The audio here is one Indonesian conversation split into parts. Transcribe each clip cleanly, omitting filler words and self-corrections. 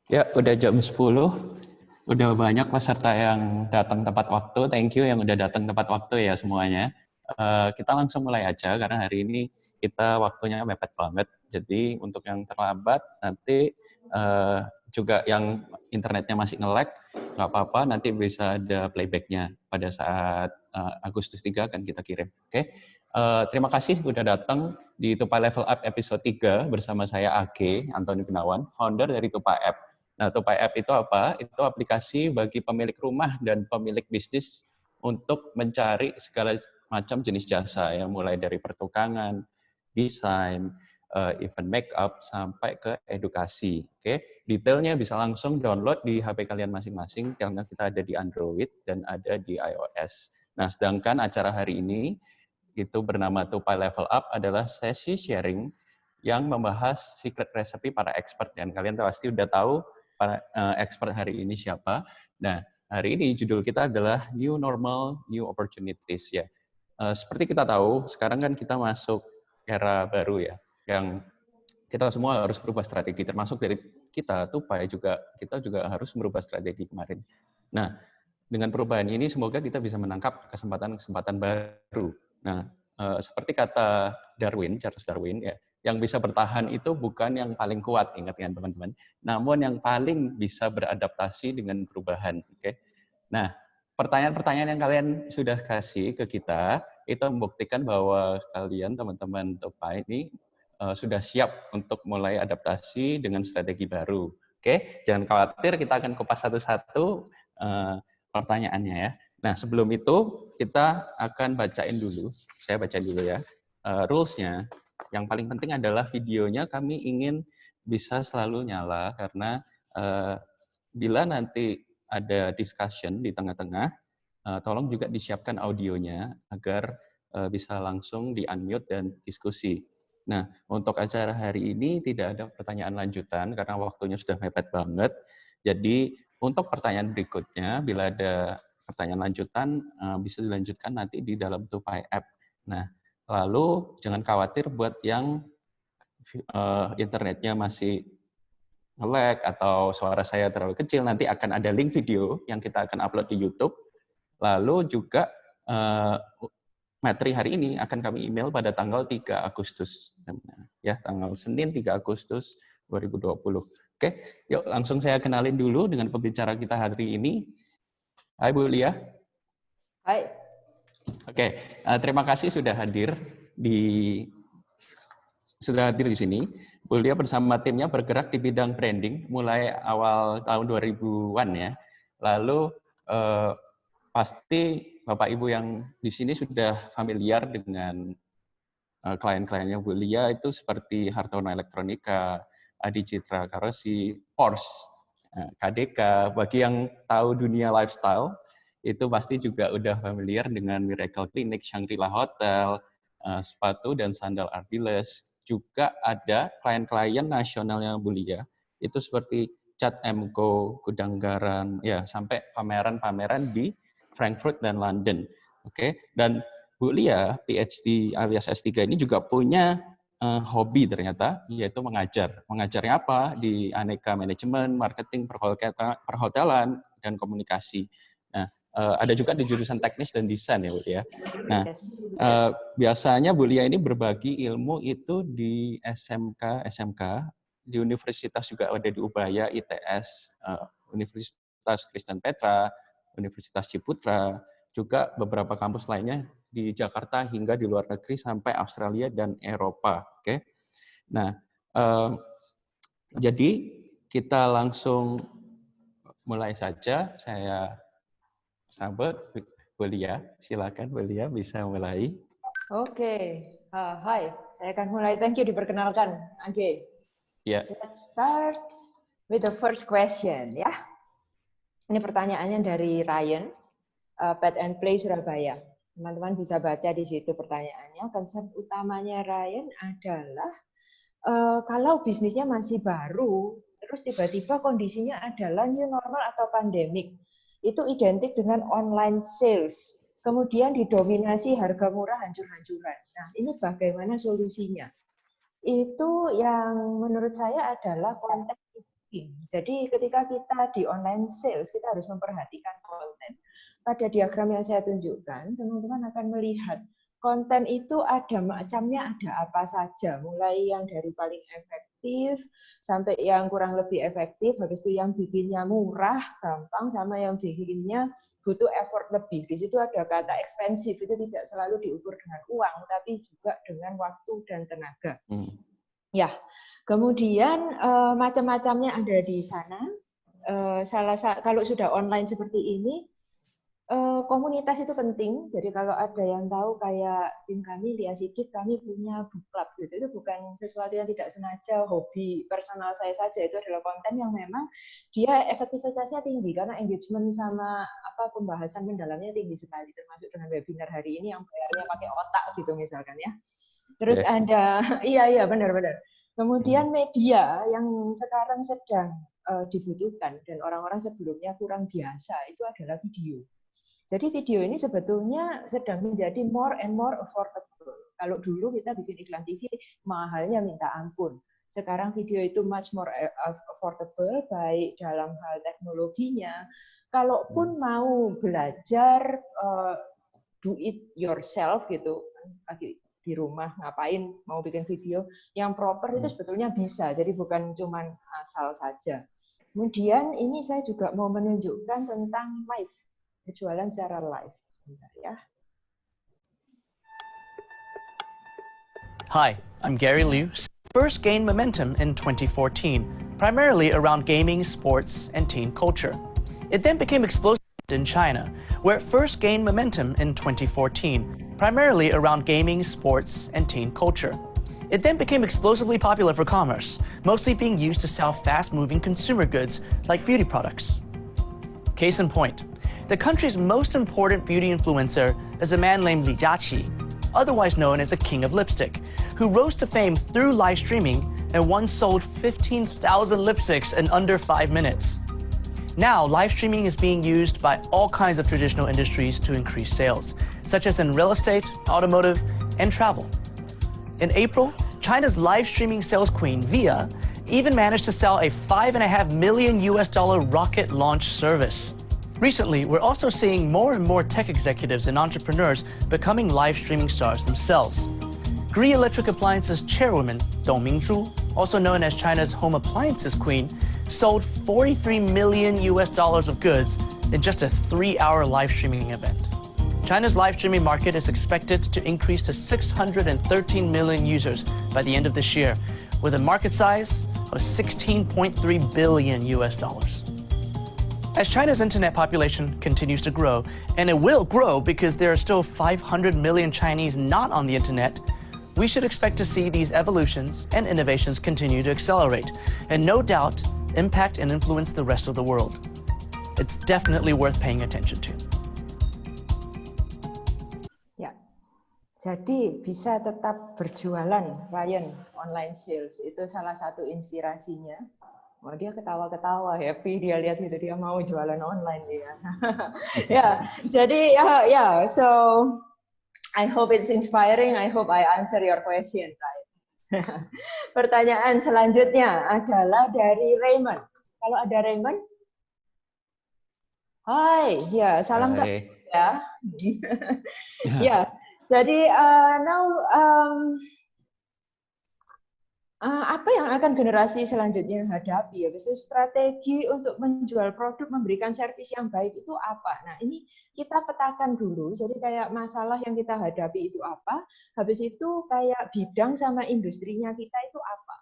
Ya, udah jam 10. Udah banyak peserta yang datang tepat waktu. Thank you yang udah datang tepat waktu ya semuanya. Kita langsung mulai aja karena hari ini kita waktunya mepet banget. Jadi untuk yang terlambat nanti juga yang internetnya masih nge-lag, nggak apa-apa, nanti bisa ada playbacknya pada saat Agustus 3 akan kita kirim. Oke. Terima kasih sudah datang di Tupai Level Up episode 3 bersama saya AG, Antoni Gunawan, founder dari Tupai App. Nah, Tupai App itu apa? Itu aplikasi bagi pemilik rumah dan pemilik bisnis untuk mencari segala macam jenis jasa, ya, mulai dari pertukangan, desain, event makeup, sampai ke edukasi. Oke, detailnya bisa langsung download di HP kalian masing-masing karena kita ada di Android dan ada di iOS. Nah, sedangkan acara hari ini itu bernama Tupai Level Up adalah sesi sharing yang membahas secret recipe para expert. Dan kalian pasti udah tahu para expert hari ini siapa. Nah, hari ini judul kita adalah New Normal, New Opportunities, ya. Seperti kita tahu, sekarang kan kita masuk era baru ya, yang kita semua harus berubah strategi, termasuk dari kita, Tupai juga, kita juga harus merubah strategi kemarin. Nah, dengan perubahan ini semoga kita bisa menangkap kesempatan-kesempatan baru. Nah, seperti kata Charles Darwin, ya, yang bisa bertahan itu bukan yang paling kuat, ingat kan teman-teman, namun yang paling bisa beradaptasi dengan perubahan. Oke. Nah, pertanyaan-pertanyaan yang kalian sudah kasih ke kita itu membuktikan bahwa kalian teman-teman Tupai ini sudah siap untuk mulai adaptasi dengan strategi baru. Oke, jangan khawatir, kita akan kupas satu-satu pertanyaannya ya. Nah, sebelum itu kita akan bacain dulu. Saya bacain dulu ya. Rules-nya. Yang paling penting adalah videonya kami ingin bisa selalu nyala karena bila nanti ada discussion di tengah-tengah, tolong juga disiapkan audionya agar bisa langsung di-unmute dan diskusi. Nah, untuk acara hari ini tidak ada pertanyaan lanjutan karena waktunya sudah mepet banget. Jadi, untuk pertanyaan berikutnya, bila ada pertanyaan lanjutan, bisa dilanjutkan nanti di dalam Tupai App. Nah, lalu jangan khawatir buat yang internetnya masih nge-lag atau suara saya terlalu kecil, nanti akan ada link video yang kita akan upload di YouTube. Lalu juga materi hari ini akan kami email pada tanggal 3 Agustus. Ya, tanggal Senin 3 Agustus 2020. Oke, yuk langsung saya kenalin dulu dengan pembicara kita hari ini. Hai Bu Lia. Hai. Oke, terima kasih sudah hadir di sini. Bu Lia bersama timnya bergerak di bidang branding mulai awal tahun 2000-an ya. Lalu pasti Bapak Ibu yang di sini sudah familiar dengan klien-kliennya Bu Lia itu seperti Hartono Elektronika, Adi Citra Karosi, Porsche, KDK. Bagi yang tahu dunia lifestyle, itu pasti juga udah familiar dengan Miracle Clinic, Shangri-La Hotel, sepatu dan sandal Ardiles. Juga ada klien-klien nasionalnya Bu Lia, itu seperti Cat Emco, Gudang Garam, ya sampai pameran-pameran di Frankfurt dan London. Oke, dan Bu Lia, PhD alias S3 ini juga punya hobi ternyata, yaitu mengajar. Mengajarnya apa? Di aneka manajemen, marketing, perhotelan, dan komunikasi. Nah, ada juga di jurusan teknis dan desain ya Bu Lia. Nah, biasanya Bu Lia ini berbagi ilmu itu di SMK, di universitas juga ada di Ubaya, ITS, Universitas Kristen Petra, Universitas Ciputra, juga beberapa kampus lainnya di Jakarta hingga di luar negeri sampai Australia dan Eropa. Oke. Nah, jadi kita langsung mulai saja. Saya sambut Bu Lia. Silakan Bu Lia bisa mulai. Oke. Hai, saya akan mulai. Thank you diperkenalkan, Age. Yeah. Let's start with the first question ya. Ini pertanyaannya dari Ryan, Pet and Play Surabaya. Teman-teman bisa baca di situ pertanyaannya. Concern utamanya Ryan adalah kalau bisnisnya masih baru, terus tiba-tiba kondisinya adalah new normal atau pandemik, itu identik dengan online sales. kemudian didominasi harga murah hancur-hancuran. Nah, ini bagaimana solusinya? Itu yang menurut saya adalah konten marketing. Jadi ketika kita di online sales, kita harus memperhatikan konten. Pada diagram yang saya tunjukkan, teman-teman akan melihat konten itu ada macamnya, ada apa saja. Mulai yang dari paling efektif, sampai yang kurang lebih efektif, habis itu yang bikinnya murah, gampang, sama yang bikinnya butuh effort lebih. Di situ ada kata expensive, itu tidak selalu diukur dengan uang, tapi juga dengan waktu dan tenaga. Ya, kemudian macam-macamnya ada di sana. Kalau sudah online seperti ini, komunitas itu penting. Jadi kalau ada yang tahu kayak tim kami di Asidik, kami punya book club gitu. Itu bukan sesuatu yang tidak sengaja, hobi personal saya saja. Itu adalah konten yang memang dia efektivitasnya tinggi karena engagement sama pembahasan mendalamnya tinggi sekali. Termasuk dengan webinar hari ini yang bayarnya pakai otak gitu misalkan ya. Terus ada, iya benar-benar. Kemudian media yang sekarang sedang dibutuhkan dan orang-orang sebelumnya kurang biasa itu adalah video. Jadi video ini sebetulnya sedang menjadi more and more affordable. Kalau dulu kita bikin iklan TV mahalnya minta ampun. Sekarang video itu much more affordable, baik dalam hal teknologinya. Kalaupun mau belajar do it yourself gitu, lagi di rumah ngapain mau bikin video yang proper itu sebetulnya bisa. Jadi bukan cuma asal saja. Kemudian ini saya juga mau menunjukkan tentang live. Jualan secara live sebentar ya. Hi, I'm Gary Liu. First gained momentum in 2014, primarily around gaming, sports, and teen culture. It then became explosive in China, where it first gained momentum in 2014, primarily around gaming, sports, and teen culture. It then became explosively popular for commerce, mostly being used to sell fast-moving consumer goods like beauty products. Case in point, the country's most important beauty influencer is a man named Li Jiaqi, otherwise known as the King of Lipstick, who rose to fame through live streaming and once sold 15,000 lipsticks in under 5 minutes. Now, live streaming is being used by all kinds of traditional industries to increase sales, such as in real estate, automotive, and travel. In April, China's live streaming sales queen, Via, even managed to sell a $5.5 million rocket launch service. Recently, we're also seeing more and more tech executives and entrepreneurs becoming live streaming stars themselves. Gree Electric Appliances chairwoman Dong Mingzhu, also known as China's home appliances queen, sold $43 million of goods in just a 3-hour live streaming event. China's live streaming market is expected to increase to 613 million users by the end of this year, with a market size of $16.3 billion. As China's internet population continues to grow, and it will grow because there are still 500 million Chinese not on the internet, we should expect to see these evolutions and innovations continue to accelerate, and no doubt impact and influence the rest of the world. It's definitely worth paying attention to. Ya, jadi bisa tetap berjualan, Ryan, online sales. Itu salah satu inspirasinya. Wah, dia ketawa-ketawa, happy dia lihat itu, dia mau jualan online dia. Ya, jadi so I hope it's inspiring. I hope I answer your question, right? Pertanyaan selanjutnya adalah dari Raymond. Kalau ada Raymond? Hai, ya, salam Pak ya. Ya, jadi apa yang akan generasi selanjutnya hadapi? Ya, strategi untuk menjual produk, memberikan servis yang baik itu apa? Nah, ini kita petakan dulu. Jadi kayak masalah yang kita hadapi itu apa? Habis itu kayak bidang sama industrinya kita itu apa?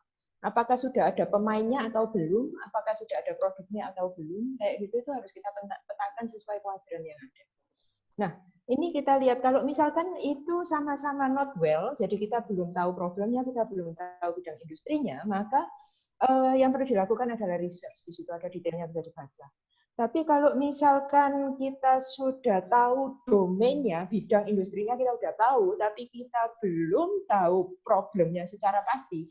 Apakah sudah ada pemainnya atau belum? Apakah sudah ada produknya atau belum? Kayak gitu itu harus kita petakan sesuai kuadran yang ada. Nah, ini kita lihat kalau misalkan itu sama-sama not well, jadi kita belum tahu problemnya, kita belum tahu bidang industrinya, maka yang perlu dilakukan adalah research. Di situ ada detailnya bisa dibaca. Tapi kalau misalkan kita sudah tahu domainnya, bidang industrinya kita sudah tahu, tapi kita belum tahu problemnya secara pasti,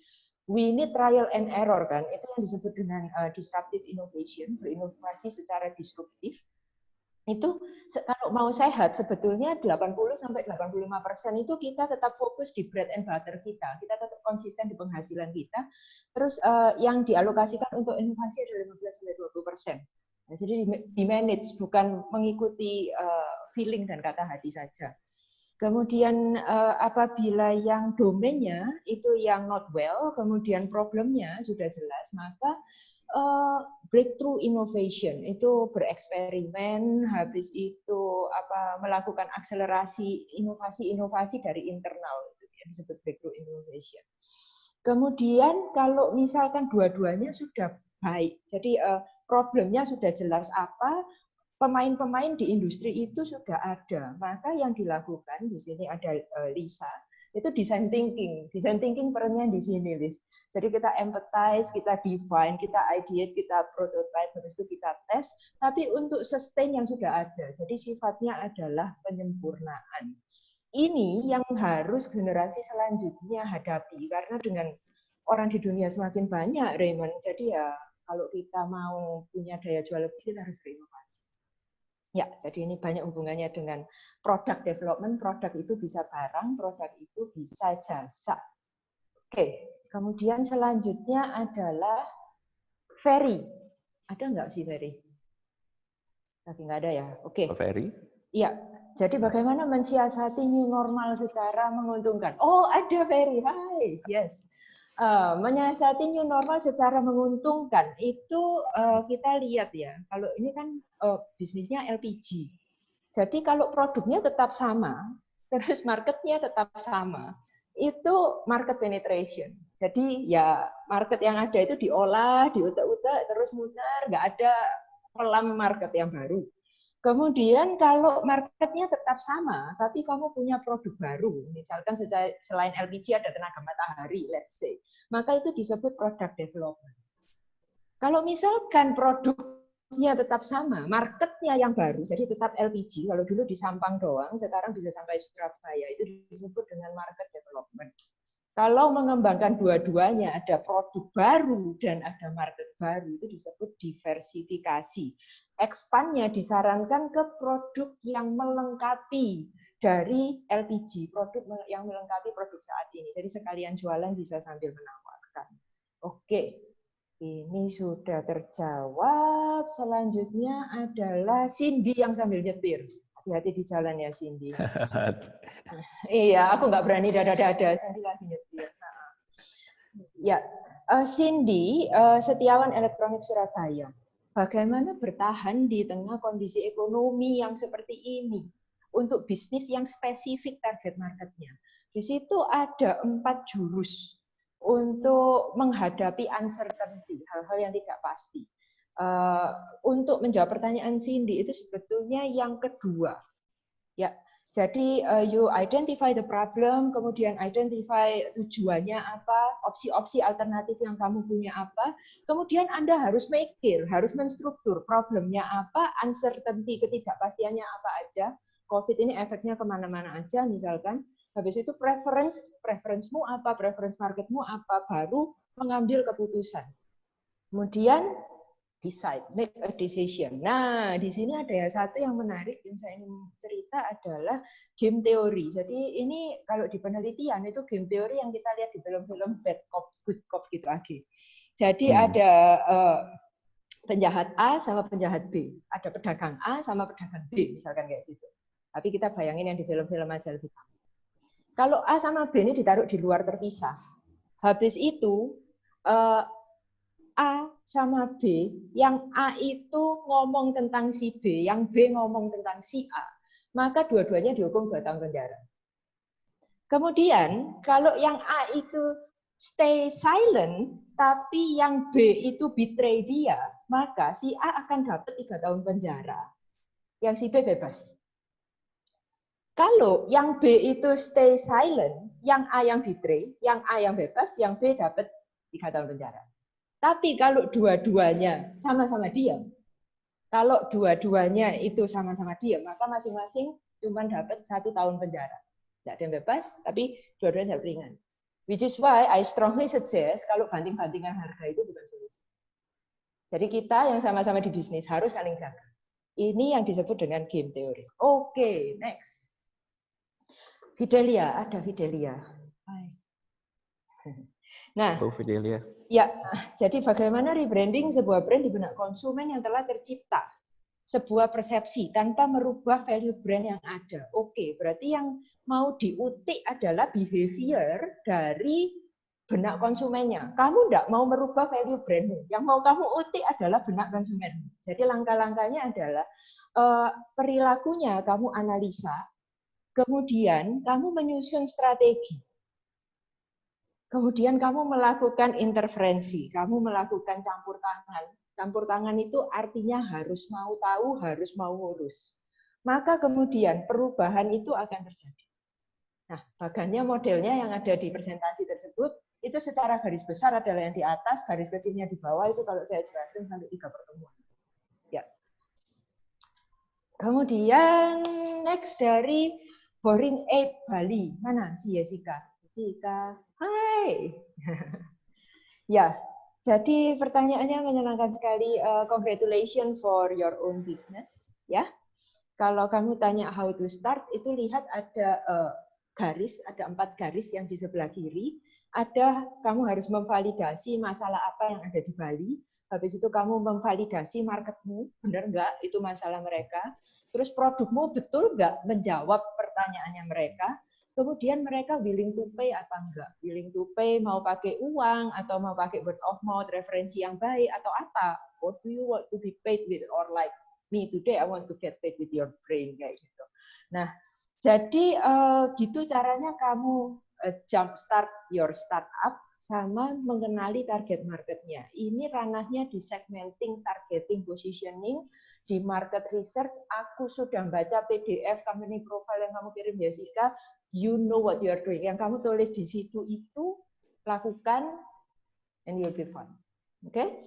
we need trial and error kan? Itu yang disebut dengan disruptive innovation, berinovasi secara disruptif. Itu kalau mau sehat sebetulnya 80-85% itu kita tetap fokus di bread and butter kita tetap konsisten di penghasilan kita, terus yang dialokasikan untuk inovasi adalah 15-20%. Nah, jadi di manage, bukan mengikuti feeling dan kata hati saja. Kemudian apabila yang domainnya itu yang not well, kemudian problemnya sudah jelas, maka breakthrough innovation itu bereksperimen, habis itu melakukan akselerasi inovasi dari internal, itu yang disebut breakthrough innovation. Kemudian kalau misalkan dua-duanya sudah baik, jadi problemnya sudah jelas apa, pemain-pemain di industri itu sudah ada, maka yang dilakukan di sini ada Lisa, itu design thinking. Design thinking perannya di sini, Liz. Jadi kita empathize, kita define, kita ideate, kita prototype, habis itu kita tes, tapi untuk sustain yang sudah ada. Jadi sifatnya adalah penyempurnaan. Ini yang harus generasi selanjutnya hadapi, karena dengan orang di dunia semakin banyak, Raymond, jadi ya kalau kita mau punya daya jual lebih, kita harus berinovasi. Ya, jadi ini banyak hubungannya dengan product development. Produk itu bisa barang, produk itu bisa jasa. Oke, kemudian selanjutnya adalah Ferry. Ada nggak sih Ferry? Lagi nggak ada ya? Oke. Ferry? Iya, jadi bagaimana mensiasati new normal secara menguntungkan? Oh, ada Ferry. Hai, yes. Menyiasati new normal secara menguntungkan itu kita lihat ya, kalau ini kan bisnisnya LPG, jadi kalau produknya tetap sama terus marketnya tetap sama, itu market penetration. Jadi ya market yang ada itu diolah, diutak-utak terus mutar, nggak ada pelam market yang baru. Kemudian kalau marketnya tetap sama, tapi kamu punya produk baru, misalkan selain LPG ada tenaga matahari, let's say, maka itu disebut product development. Kalau misalkan produknya tetap sama, marketnya yang baru, jadi tetap LPG, kalau dulu di Sampang doang, sekarang bisa sampai Surabaya, itu disebut dengan market development. Kalau mengembangkan dua-duanya, ada produk baru dan ada market baru, itu disebut diversifikasi. Expand-nya disarankan ke produk yang melengkapi dari LPG, produk yang melengkapi produk saat ini. Jadi sekalian jualan bisa sambil menawarkan. Oke, ini sudah terjawab. Selanjutnya adalah Cindy yang sambil nyetir. Hati-hati di jalan ya, Cindy. Iya, aku nggak berani dada-dada. Cindy lagi nyetir. Ya, Cindy, setiawan elektronik Surabaya. Bagaimana bertahan di tengah kondisi ekonomi yang seperti ini untuk bisnis yang spesifik target marketnya? Di situ ada 4 jurus untuk menghadapi uncertainty, hal-hal yang tidak pasti. Untuk menjawab pertanyaan Cindy itu sebetulnya yang kedua, ya. Jadi you identify the problem, kemudian identify tujuannya apa, opsi-opsi alternatif yang kamu punya apa, kemudian Anda harus mikir, harus menstruktur problemnya apa, uncertainty, ketidakpastiannya apa aja, COVID ini efeknya kemana-mana aja misalkan, habis itu preference-mu apa, preference marketmu apa, baru mengambil keputusan. Kemudian decide, make a decision. Nah, di sini ada ya satu yang menarik yang saya ingin cerita adalah game teori. Jadi ini kalau di penelitian itu game teori yang kita lihat di film-film bad cop, good cop gitu lagi. Jadi ada penjahat A sama penjahat B, ada pedagang A sama pedagang B, misalkan kayak gitu. Tapi kita bayangin yang di film-film aja lebih gampang. Kalau A sama B ini ditaruh di luar terpisah, habis itu A sama B, yang A itu ngomong tentang si B, yang B ngomong tentang si A, maka dua-duanya dihukum 2 tahun penjara. Kemudian, kalau yang A itu stay silent, tapi yang B itu betray dia, maka si A akan dapat 3 tahun penjara, yang si B bebas. Kalau yang B itu stay silent, yang A yang betray, yang A yang bebas, yang B dapat 3 tahun penjara. Tapi kalau dua-duanya sama-sama diam, kalau dua-duanya itu sama-sama diam, maka masing-masing cuma dapat 1 tahun penjara. Tidak ada yang bebas, tapi dua-duanya dapat ringan. Which is why I strongly suggest kalau banting-bantingan harga itu bukan solusi. Jadi kita yang sama-sama di bisnis harus saling jaga. Ini yang disebut dengan game teori. Oke, next. Fidelia, ada Fidelia. Hai. Nah, Fidelia. ya, jadi bagaimana rebranding sebuah brand di benak konsumen yang telah tercipta sebuah persepsi tanpa merubah value brand yang ada. Oke, berarti yang mau diutik adalah behavior dari benak konsumennya. Kamu tidak mau merubah value brandmu. Yang mau kamu utik adalah benak konsumenmu. Jadi langkah-langkahnya adalah perilakunya kamu analisa, kemudian kamu menyusun strategi. Kemudian kamu melakukan intervensi, kamu melakukan campur tangan. Campur tangan itu artinya harus mau tahu, harus mau ngurus. Maka kemudian perubahan itu akan terjadi. Nah, bagannya modelnya yang ada di presentasi tersebut, itu secara garis besar adalah yang di atas, garis kecilnya di bawah, itu kalau saya jelaskan sampai 3 pertemuan. Ya. Kemudian next dari Boring Ape Bali. Mana si Jessica? Jessica, hai. Ya, jadi pertanyaannya menyenangkan sekali. Congratulations for your own business. Ya, kalau kamu tanya how to start, itu lihat ada garis, ada 4 garis yang di sebelah kiri. Ada kamu harus memvalidasi masalah apa yang ada di Bali. Habis itu kamu memvalidasi marketmu, benar nggak itu masalah mereka. Terus produkmu betul nggak menjawab pertanyaannya mereka. Kemudian mereka willing to pay apa enggak? Willing to pay mau pakai uang atau mau pakai word of mouth, referensi yang baik atau apa? What do you want to be paid with? Or like me today, I want to get paid with your brain kayak gitu. Nah, jadi gitu caranya kamu jumpstart your startup sama mengenali target marketnya. Ini ranahnya di segmenting, targeting, positioning, di market research. Aku sudah baca PDF company profile yang kamu kirim Jessica. You know what you are doing. Yang kamu tulis di situ itu lakukan and you'll be fine. Oke?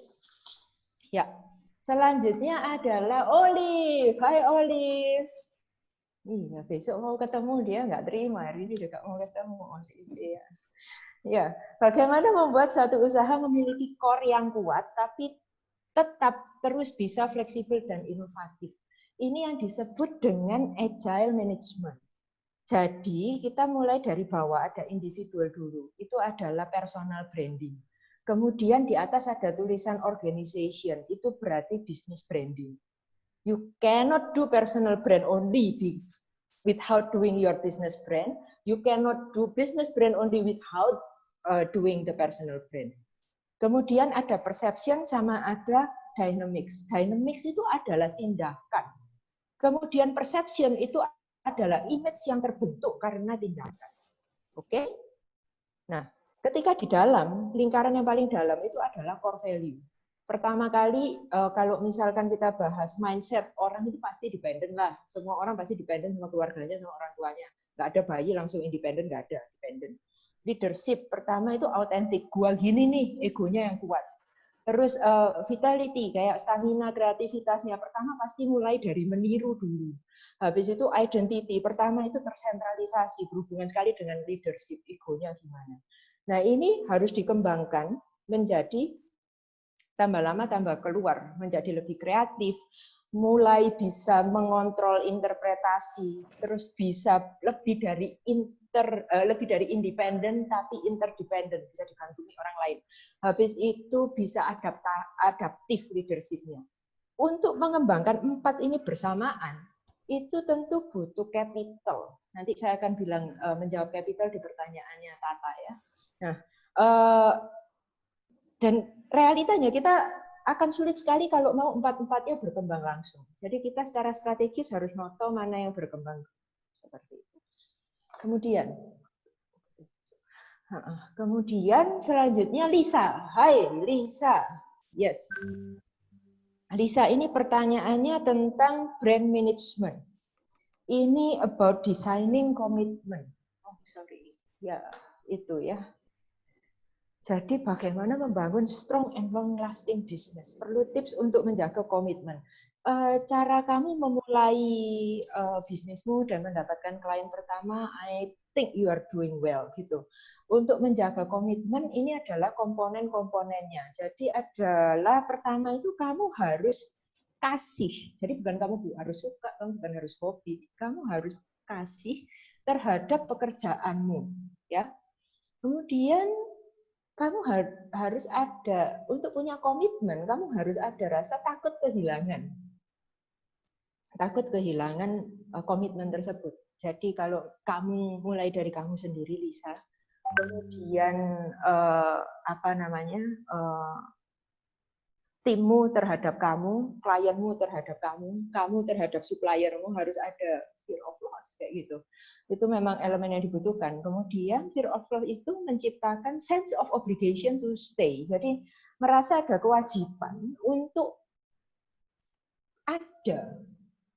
Ya. Selanjutnya adalah Olive. Hai Olive. Iya, besok mau ketemu dia nggak terima. Hari ini juga mau ketemu Olive. Ya. Ya, bagaimana membuat suatu usaha memiliki core yang kuat tapi tetap terus bisa fleksibel dan inovatif. Ini yang disebut dengan agile management. Jadi kita mulai dari bawah, ada individual dulu. Itu adalah personal branding. Kemudian di atas ada tulisan organization, itu berarti business branding. You cannot do personal brand only without doing your business brand. You cannot do business brand only without doing the personal brand. Kemudian ada perception sama ada dynamics. Dynamics itu adalah tindakan. Kemudian perception itu adalah image yang terbentuk karena tindakan. Oke? Nah, ketika di dalam, lingkaran yang paling dalam itu adalah core value. Pertama kali, kalau misalkan kita bahas mindset, orang itu pasti dependen lah. Semua orang pasti dependen sama keluarganya, sama orang tuanya. Nggak ada bayi langsung independen, nggak ada dependen. Leadership, pertama itu autentik. Gua gini nih, egonya yang kuat. Terus vitality, kayak stamina, kreativitasnya. Pertama pasti mulai dari meniru dulu. Habis itu identity, pertama itu tersentralisasi, berhubungan sekali dengan leadership, egonya gimana. Nah ini harus dikembangkan menjadi tambah lama tambah keluar, menjadi lebih kreatif, mulai bisa mengontrol interpretasi, terus bisa lebih dari independen tapi interdependen, bisa digantungin orang lain. Habis itu bisa adaptif leadership-nya. Untuk mengembangkan 4 ini bersamaan, itu tentu butuh capital. Nanti saya akan bilang menjawab capital di pertanyaannya Tata ya. Nah, dan realitanya kita akan sulit sekali kalau mau 4-4-nya berkembang langsung. Jadi kita secara strategis harus tahu mana yang berkembang seperti itu. Kemudian selanjutnya Lisa. Hai Lisa. Yes. Lisa, ini pertanyaannya tentang brand management. Ini about designing commitment. Oh, sorry. Ya, itu ya. Jadi bagaimana membangun strong and long-lasting business. Perlu tips untuk menjaga komitmen. Cara kamu memulai bisnismu dan mendapatkan klien pertama, I think you are doing well gitu. Untuk menjaga komitmen ini adalah komponen-komponennya. Jadi adalah pertama itu kamu harus kasih. Jadi bukan kamu harus suka, kamu bukan harus hobi, kamu harus kasih terhadap pekerjaanmu, ya. Kemudian kamu harus ada, untuk punya komitmen, kamu harus ada rasa takut kehilangan. Takut kehilangan komitmen tersebut. Jadi kalau kamu mulai dari kamu sendiri, Lisa, kemudian timmu terhadap kamu, klienmu terhadap kamu terhadap suppliermu harus ada fear of loss kayak gitu. Itu memang elemen yang dibutuhkan. Kemudian fear of loss itu menciptakan sense of obligation to stay. Jadi merasa ada kewajiban untuk ada,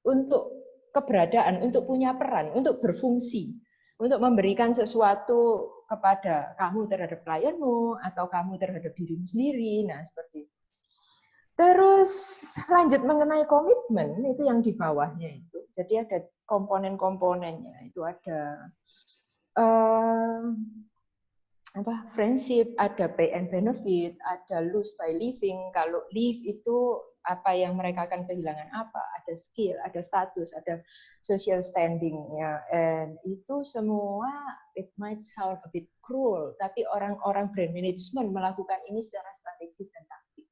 untuk keberadaan, untuk punya peran, untuk berfungsi, untuk memberikan sesuatu kepada kamu terhadap klienmu atau kamu terhadap dirimu sendiri. Nah, seperti itu. Terus lanjut mengenai komitmen, itu yang di bawahnya itu. Jadi ada komponen-komponennya. Itu ada friendship, ada pay and benefit, ada lose by living. Kalau leave itu apa yang mereka akan kehilangan apa? Ada skill, ada status, ada social standing ya. And itu semua it might sound a bit cruel, tapi orang-orang brand management melakukan ini secara strategis dan taktik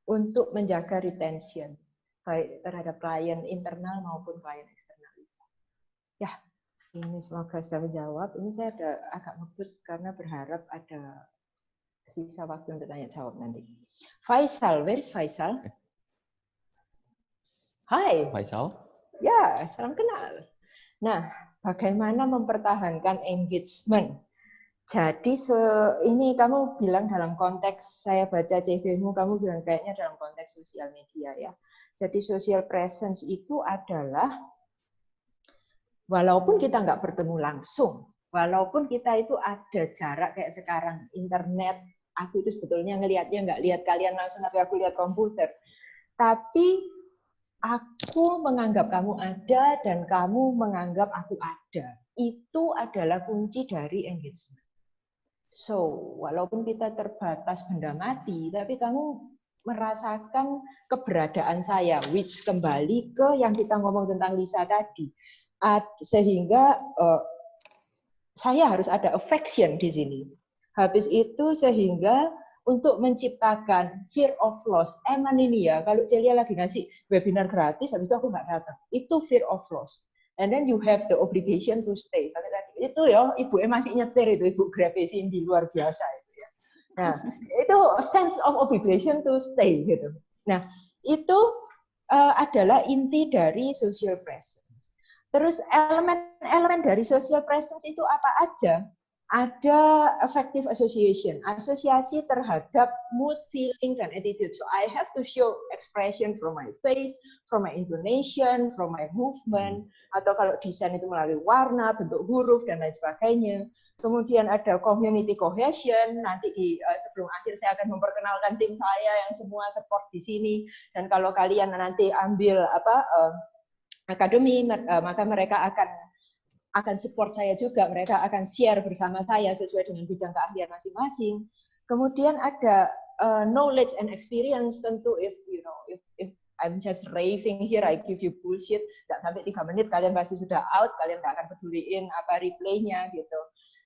untuk menjaga retention baik terhadap klien internal maupun klien eksternal. Ya, ini semoga sudah menjawab. Ini saya ada agak ngebut karena berharap ada sisa waktu untuk tanya jawab nanti. Faisal, where is Faisal? Hai. Faisal? Ya, salam kenal. Nah, bagaimana mempertahankan engagement? Jadi ini kamu bilang dalam konteks, saya baca CV-mu, kamu bilang kayaknya dalam konteks sosial media ya. Jadi social presence itu adalah, walaupun kita nggak bertemu langsung, walaupun kita itu ada jarak kayak sekarang, internet, aku itu sebetulnya ngelihatnya nggak lihat kalian langsung, tapi aku lihat komputer. Tapi aku menganggap kamu ada dan kamu menganggap aku ada. Itu adalah kunci dari engagement. So, walaupun kita terbatas benda mati, tapi kamu merasakan keberadaan saya, which kembali ke yang kita ngomong tentang Lisa tadi. Sehingga saya harus ada affection di sini. Habis itu sehingga untuk menciptakan fear of loss. Emang ini ya, kalau Celia lagi ngasih webinar gratis, habis itu aku nggak datang. Itu fear of loss. And then you have the obligation to stay. Itu ya, ibu masih nyetir itu, ibu Grabesi di luar biasa itu ya. Nah, itu sense of obligation to stay gitu. Nah, itu adalah inti dari social presence. Terus elemen dari social presence itu apa aja? Ada affective association, asosiasi terhadap mood, feeling, dan attitude. So I have to show expression from my face, from my intonation, from my movement, atau kalau desain itu melalui warna, bentuk huruf, dan lain sebagainya. Kemudian ada community cohesion, nanti sebelum akhir saya akan memperkenalkan tim saya yang semua support di sini, dan kalau kalian nanti ambil akademi, maka mereka akan support saya juga, mereka akan share bersama saya sesuai dengan bidang keahlian masing-masing. Kemudian ada knowledge and experience, tentu if I'm just raving here, I give you bullshit, nggak sampai 3 menit kalian pasti sudah out, kalian nggak akan peduliin apa replaynya gitu.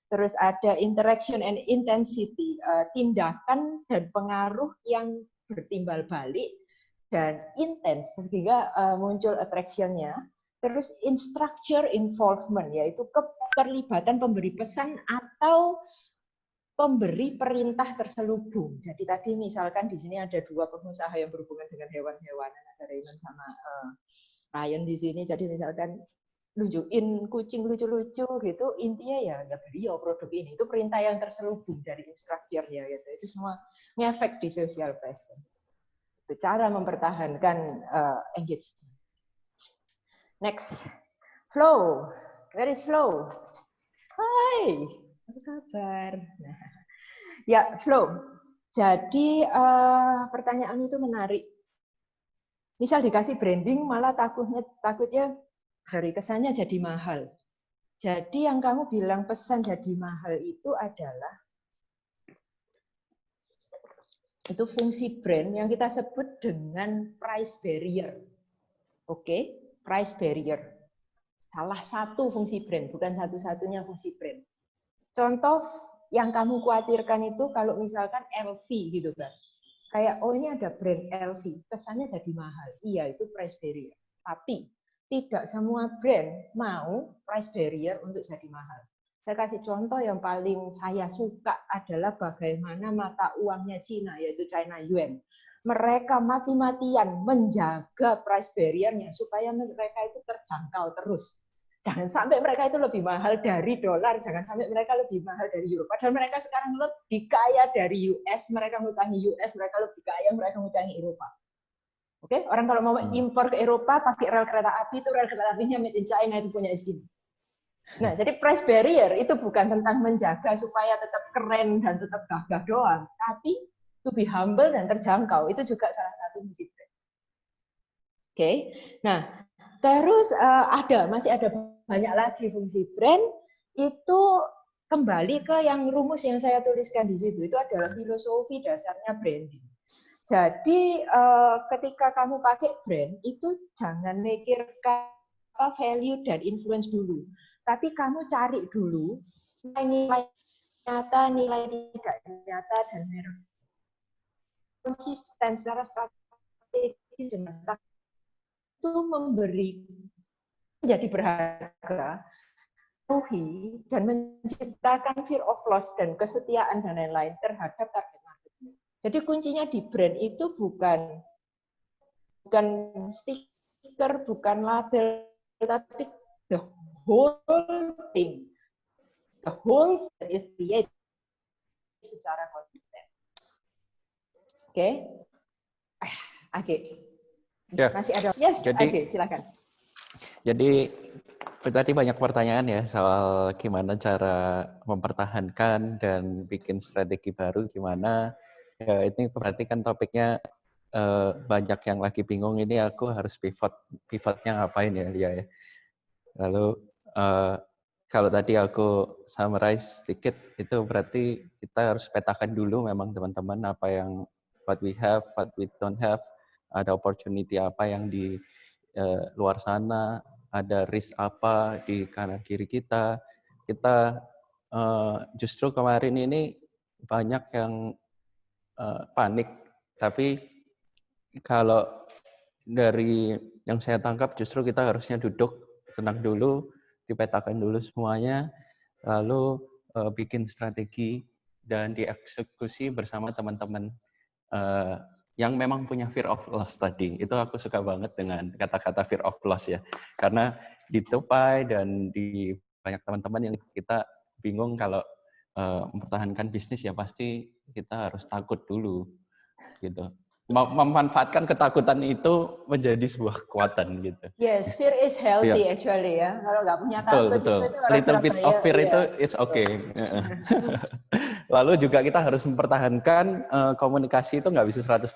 Terus ada interaction and intensity, tindakan dan pengaruh yang bertimbal balik dan intens sehingga muncul attraction-nya. Terus instructor involvement, yaitu keterlibatan pemberi pesan atau pemberi perintah terselubung. Jadi tadi misalkan di sini ada 2 pengusaha yang berhubungan dengan hewan-hewanan, ada Raymond sama Ryan di sini. Jadi misalkan nunjukin kucing lucu-lucu gitu, intinya ya beliau produk ini. Itu perintah yang terselubung dari instrukturnya gitu. Itu semua ngefek di social presence. Itu cara mempertahankan engagement. Next, Flo. Where is Flo? Hai, apa kabar? Nah, ya, Flo. Jadi pertanyaan itu menarik. Misal dikasih branding, malah takutnya, kesannya jadi mahal. Jadi yang kamu bilang pesan jadi mahal itu adalah itu fungsi brand yang kita sebut dengan price barrier. Oke, price barrier. Salah satu fungsi brand, bukan satu-satunya fungsi brand. Contoh yang kamu khawatirkan itu kalau misalkan LV gitu kan. Kayak, oh ini ada brand LV, kesannya jadi mahal. Iya, itu price barrier. Tapi tidak semua brand mau price barrier untuk jadi mahal. Saya kasih contoh yang paling saya suka adalah bagaimana mata uangnya Cina, yaitu China Yuan. Mereka mati-matian menjaga price barrier-nya supaya mereka itu terjangkau terus. Jangan sampai mereka itu lebih mahal dari dolar, jangan sampai mereka lebih mahal dari euro. Padahal mereka sekarang lebih kaya dari US, mereka ngutangi US, mereka lebih kaya, mereka ngutangi Eropa. Oke, orang kalau mau impor ke Eropa pakai rel kereta api, itu rel kereta apinya made in China, itu punya sini. Nah, jadi price barrier itu bukan tentang menjaga supaya tetap keren dan tetap gagah doang, tapi to be humble dan terjangkau, itu juga salah satu fungsi brand. Oke, nah terus masih ada banyak lagi fungsi brand, itu kembali ke yang rumus yang saya tuliskan di situ, itu adalah filosofi dasarnya branding. Jadi ketika kamu pakai brand, itu jangan mikirkan value dan influence dulu. Tapi kamu cari dulu nilai nyata, nilai tidak nyata, dan konsisten secara strategi dengan itu memberi menjadi berharga, dan menciptakan fear of loss dan kesetiaan dan lain-lain terhadap target marketnya. Jadi kuncinya di brand itu bukan stiker, bukan label, tapi the whole thing, the whole is created secara konsisten. Oke, Age. Ya. Masih ada? Yes, Age, silakan. Jadi tadi banyak pertanyaan ya soal gimana cara mempertahankan dan bikin strategi baru gimana. Ya, ini berarti kan topiknya banyak yang lagi bingung ini aku harus pivotnya ngapain ya Lia ya. Lalu kalau tadi aku summarize sedikit itu berarti kita harus petakan dulu memang teman-teman apa yang what we have, what we don't have, ada opportunity apa yang di luar sana, ada risk apa di kanan kiri kita. Kita justru kemarin ini banyak yang panik, tapi kalau dari yang saya tangkap justru kita harusnya duduk tenang dulu, dipetakan dulu semuanya, lalu bikin strategi dan dieksekusi bersama teman-teman yang memang punya fear of loss tadi. Itu aku suka banget dengan kata-kata fear of loss ya. Karena di Tupai dan di banyak teman-teman yang kita bingung kalau mempertahankan bisnis ya pasti kita harus takut dulu gitu. Memanfaatkan ketakutan itu menjadi sebuah kekuatan gitu. Yes, fear is healthy actually ya. Kalau nggak punya takut betul. itu orang Little bit of fear itu is okay. Lalu juga kita harus mempertahankan komunikasi itu nggak bisa 100%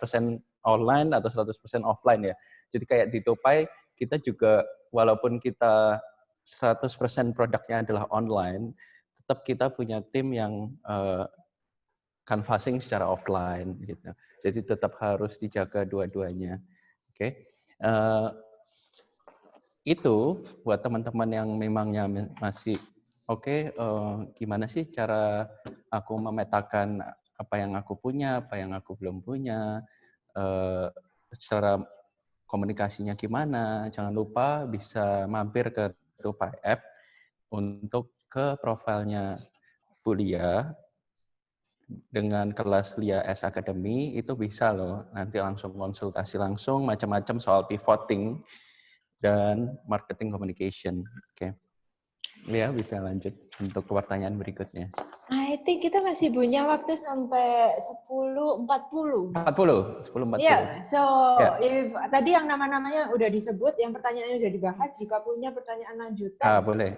online atau 100% offline ya. Jadi kayak di Tupai kita juga walaupun kita 100% produknya adalah online, tetap kita punya tim yang canvassing secara offline gitu. Jadi tetap harus dijaga dua-duanya. Oke. Itu buat teman-teman yang memangnya masih gimana sih cara aku memetakan apa yang aku punya, apa yang aku belum punya, secara komunikasinya gimana. Jangan lupa bisa mampir ke Tupai App untuk ke profilnya Bu Lia dengan kelas Lia S Academy itu bisa loh nanti langsung konsultasi langsung macam-macam soal pivoting dan marketing communication. Oke. Lia bisa lanjut untuk pertanyaan berikutnya. I think kita masih punya waktu sampai 10.40. 10.40. Iya, if tadi yang nama-namanya udah disebut, yang pertanyaannya sudah dibahas, jika punya pertanyaan lanjutan, boleh.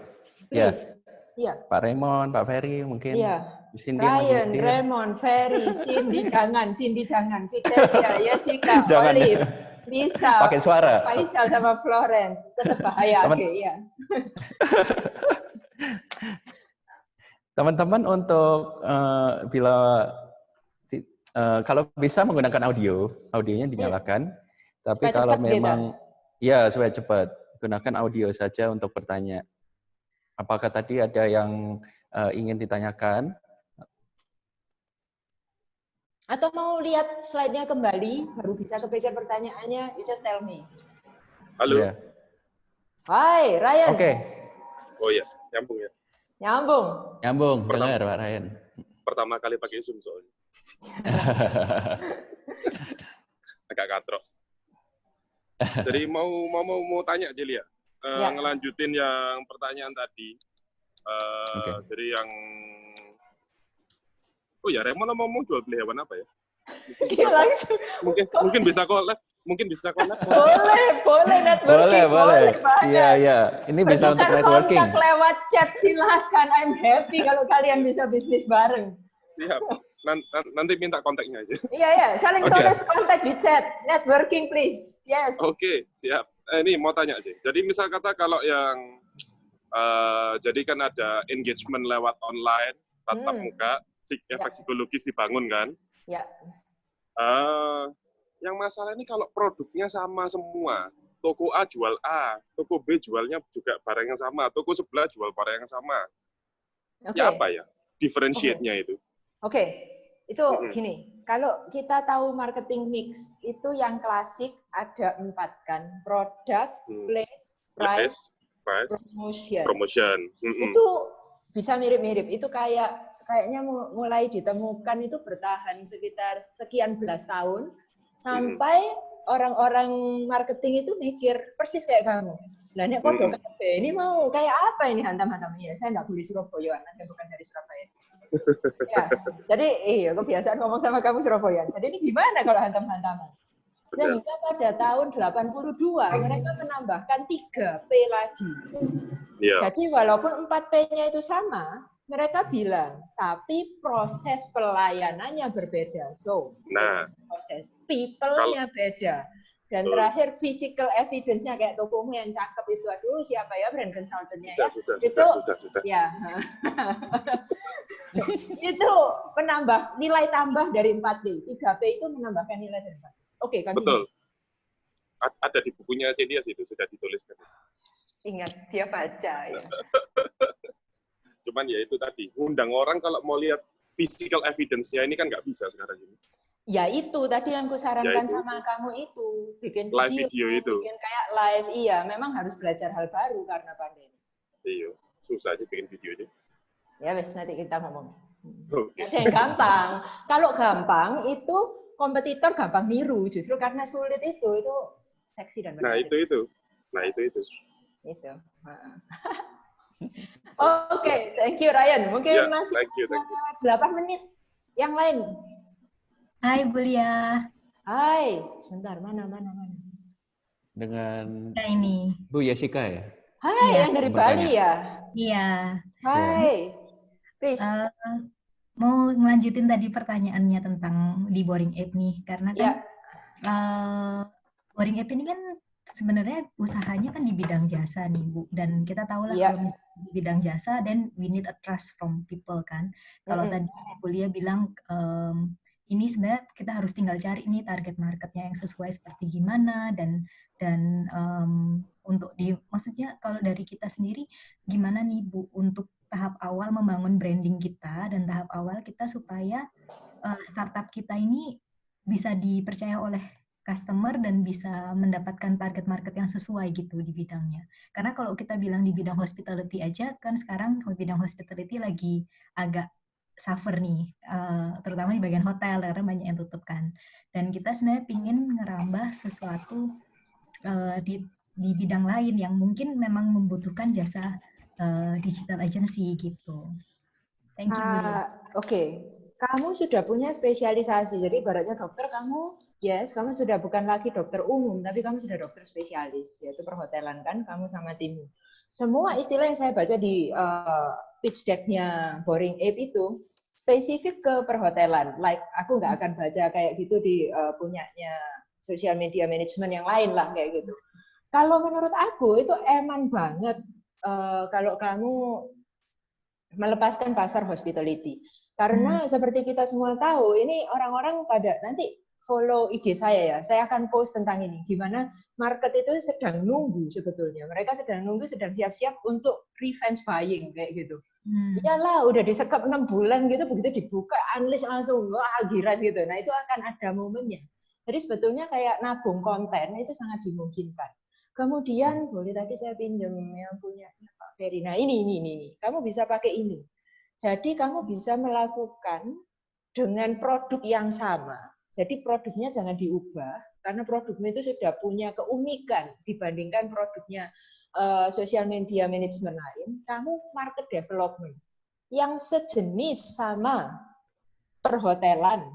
please. Iya. Pak Raymond, Pak Ferry mungkin. Iya. Cindy Ryan, Raymond, Ferry, Cindy jangan, Fidelia, Jessica, Olive, Lisa, pakai suara. Faisal sama Florence, tetap bahaya. Oke, iya. Teman-teman untuk bila Kalau bisa menggunakan audionya dinyalakan. Tapi Supaya kalau cepat memang ya supaya cepat, gunakan audio saja untuk bertanya. Apakah tadi ada yang ingin ditanyakan? Atau mau lihat slide-nya kembali, baru bisa kepikir pertanyaannya, you just tell me. Halo. Ya. Hai, Ryan. Oke. Oh iya, nyambung ya. Nyambung. Dengar Pak Ryan. Pertama kali pakai Zoom soalnya. Agak katrok. Jadi mau tanya Celia, Ya. ngelanjutin yang pertanyaan tadi. Jadi yang Raymond mau jual beli hewan apa ya? Dia langsung. Mungkin bisa collab. Boleh networking. Boleh. Banyak. Iya. Ini bisa untuk networking. Kontak lewat chat, silahkan. I'm happy kalau kalian bisa bisnis bareng. Siap. Nanti minta kontaknya aja. Iya. Saling tulis kontak di chat. Networking, please. Yes. Oke, siap. Ini mau tanya aja. Jadi misal kata kalau yang jadi kan ada engagement lewat online, tatap muka, efek psikologis dibangun kan? Ya. Yang masalah ini kalau produknya sama semua, toko A jual A, toko B jualnya juga barang yang sama, toko sebelah jual barang yang sama. Okay. Ya apa ya? Differentiate-nya itu. Oke. Itu gini, kalau kita tahu marketing mix, itu yang klasik ada 4 kan. Product, place, price, promotion. Itu bisa mirip-mirip. Itu kayaknya mulai ditemukan itu bertahan sekitar sekian belas tahun sampai orang-orang marketing itu mikir persis kayak kamu. Lah nek podo kabeh ini mau kayak apa ini hantam-hantam ya. Saya enggak boleh Surabaya, Anda bukan dari Surabaya. Ya. Jadi kebiasaan ngomong sama kamu Surabaya. Jadi ini gimana kalau hantam-hantaman? Sehingga pada tahun 82 mereka menambahkan 3P lagi. Yeah. Jadi walaupun 4P-nya itu sama, mereka bilang, tapi proses pelayanannya berbeda. So, proses people-nya beda. Dan terakhir, physical evidence-nya kayak tokomu yang cakep itu. Aduh, siapa ya brand consultant-nya ya? Sudah. Ya. Itu menambah nilai tambah dari 4P. 3P itu menambahkan nilai dari 4P. Oke, kan? Betul. Ada di bukunya Celia itu, sudah dituliskan. Ingat, dia baca. Ya. Cuman ya itu tadi, undang orang kalau mau lihat physical evidence-nya ini kan nggak bisa sekarang ini. Ya itu tadi yang kusarankan sama kamu itu, bikin live video itu. Bikin kayak live, iya. Memang harus belajar hal baru karena pandemi. Iya, susah aja bikin video ini. Ya wes, nanti kita ngomong. Okay. Ada yang gampang. Kalau gampang itu kompetitor gampang niru, justru karena sulit itu seksi dan menarik. Nah itu. Itu. Oke, thank you Ryan. Mungkin masih 8 menit. Yang lain. Hai Bu Lia. Hai, sebentar mana. Dengan ini. Bu Jessica ya? Hai, yang dari Bali ya? Iya. Hai. Please. Mau ngelanjutin tadi pertanyaannya tentang di Boring Ape nih, karena kan Boring Ape ini kan sebenarnya usahanya kan di bidang jasa nih Bu, dan kita tahu lah kalau misalnya di bidang jasa, then we need a trust from people kan. Kalau tadi Bu Lia bilang ini sebenarnya kita harus tinggal cari nih target marketnya yang sesuai seperti gimana, dan untuk maksudnya kalau dari kita sendiri gimana nih Bu untuk tahap awal membangun branding kita dan tahap awal kita supaya startup kita ini bisa dipercaya oleh customer dan bisa mendapatkan target market yang sesuai gitu di bidangnya. Karena kalau kita bilang di bidang hospitality aja, kan sekarang bidang hospitality lagi agak suffer nih, terutama di bagian hotel karena banyak yang tutup kan. Dan kita sebenarnya ingin ngerambah sesuatu di bidang lain yang mungkin memang membutuhkan jasa digital agency gitu. Thank you. Oke. Kamu sudah punya spesialisasi, jadi ibaratnya dokter kamu sudah bukan lagi dokter umum, tapi kamu sudah dokter spesialis, yaitu perhotelan kan, kamu sama timmu. Semua istilah yang saya baca di pitch deck-nya Boring Ape itu spesifik ke perhotelan. Like aku nggak akan baca kayak gitu di punyanya social media management yang lain lah kayak gitu. Kalau menurut aku itu eman banget kalau kamu melepaskan pasar hospitality. Karena seperti kita semua tahu, ini orang-orang pada nanti follow IG saya ya, saya akan post tentang ini. Gimana market itu sedang nunggu sebetulnya. Mereka sedang nunggu, sedang siap-siap untuk revenge buying kayak gitu. Iyalah, udah disekap 6 bulan gitu, begitu dibuka, unleash langsung, wah giras gitu. Nah itu akan ada momennya. Jadi sebetulnya kayak nabung konten itu sangat dimungkinkan. Kemudian boleh tadi saya pinjam yang punya Pak Ferry. Nah ini, kamu bisa pakai ini. Jadi kamu bisa melakukan dengan produk yang sama. Jadi produknya jangan diubah, karena produknya itu sudah punya keunikan dibandingkan produknya social media management lain. Kamu market development yang sejenis sama perhotelan.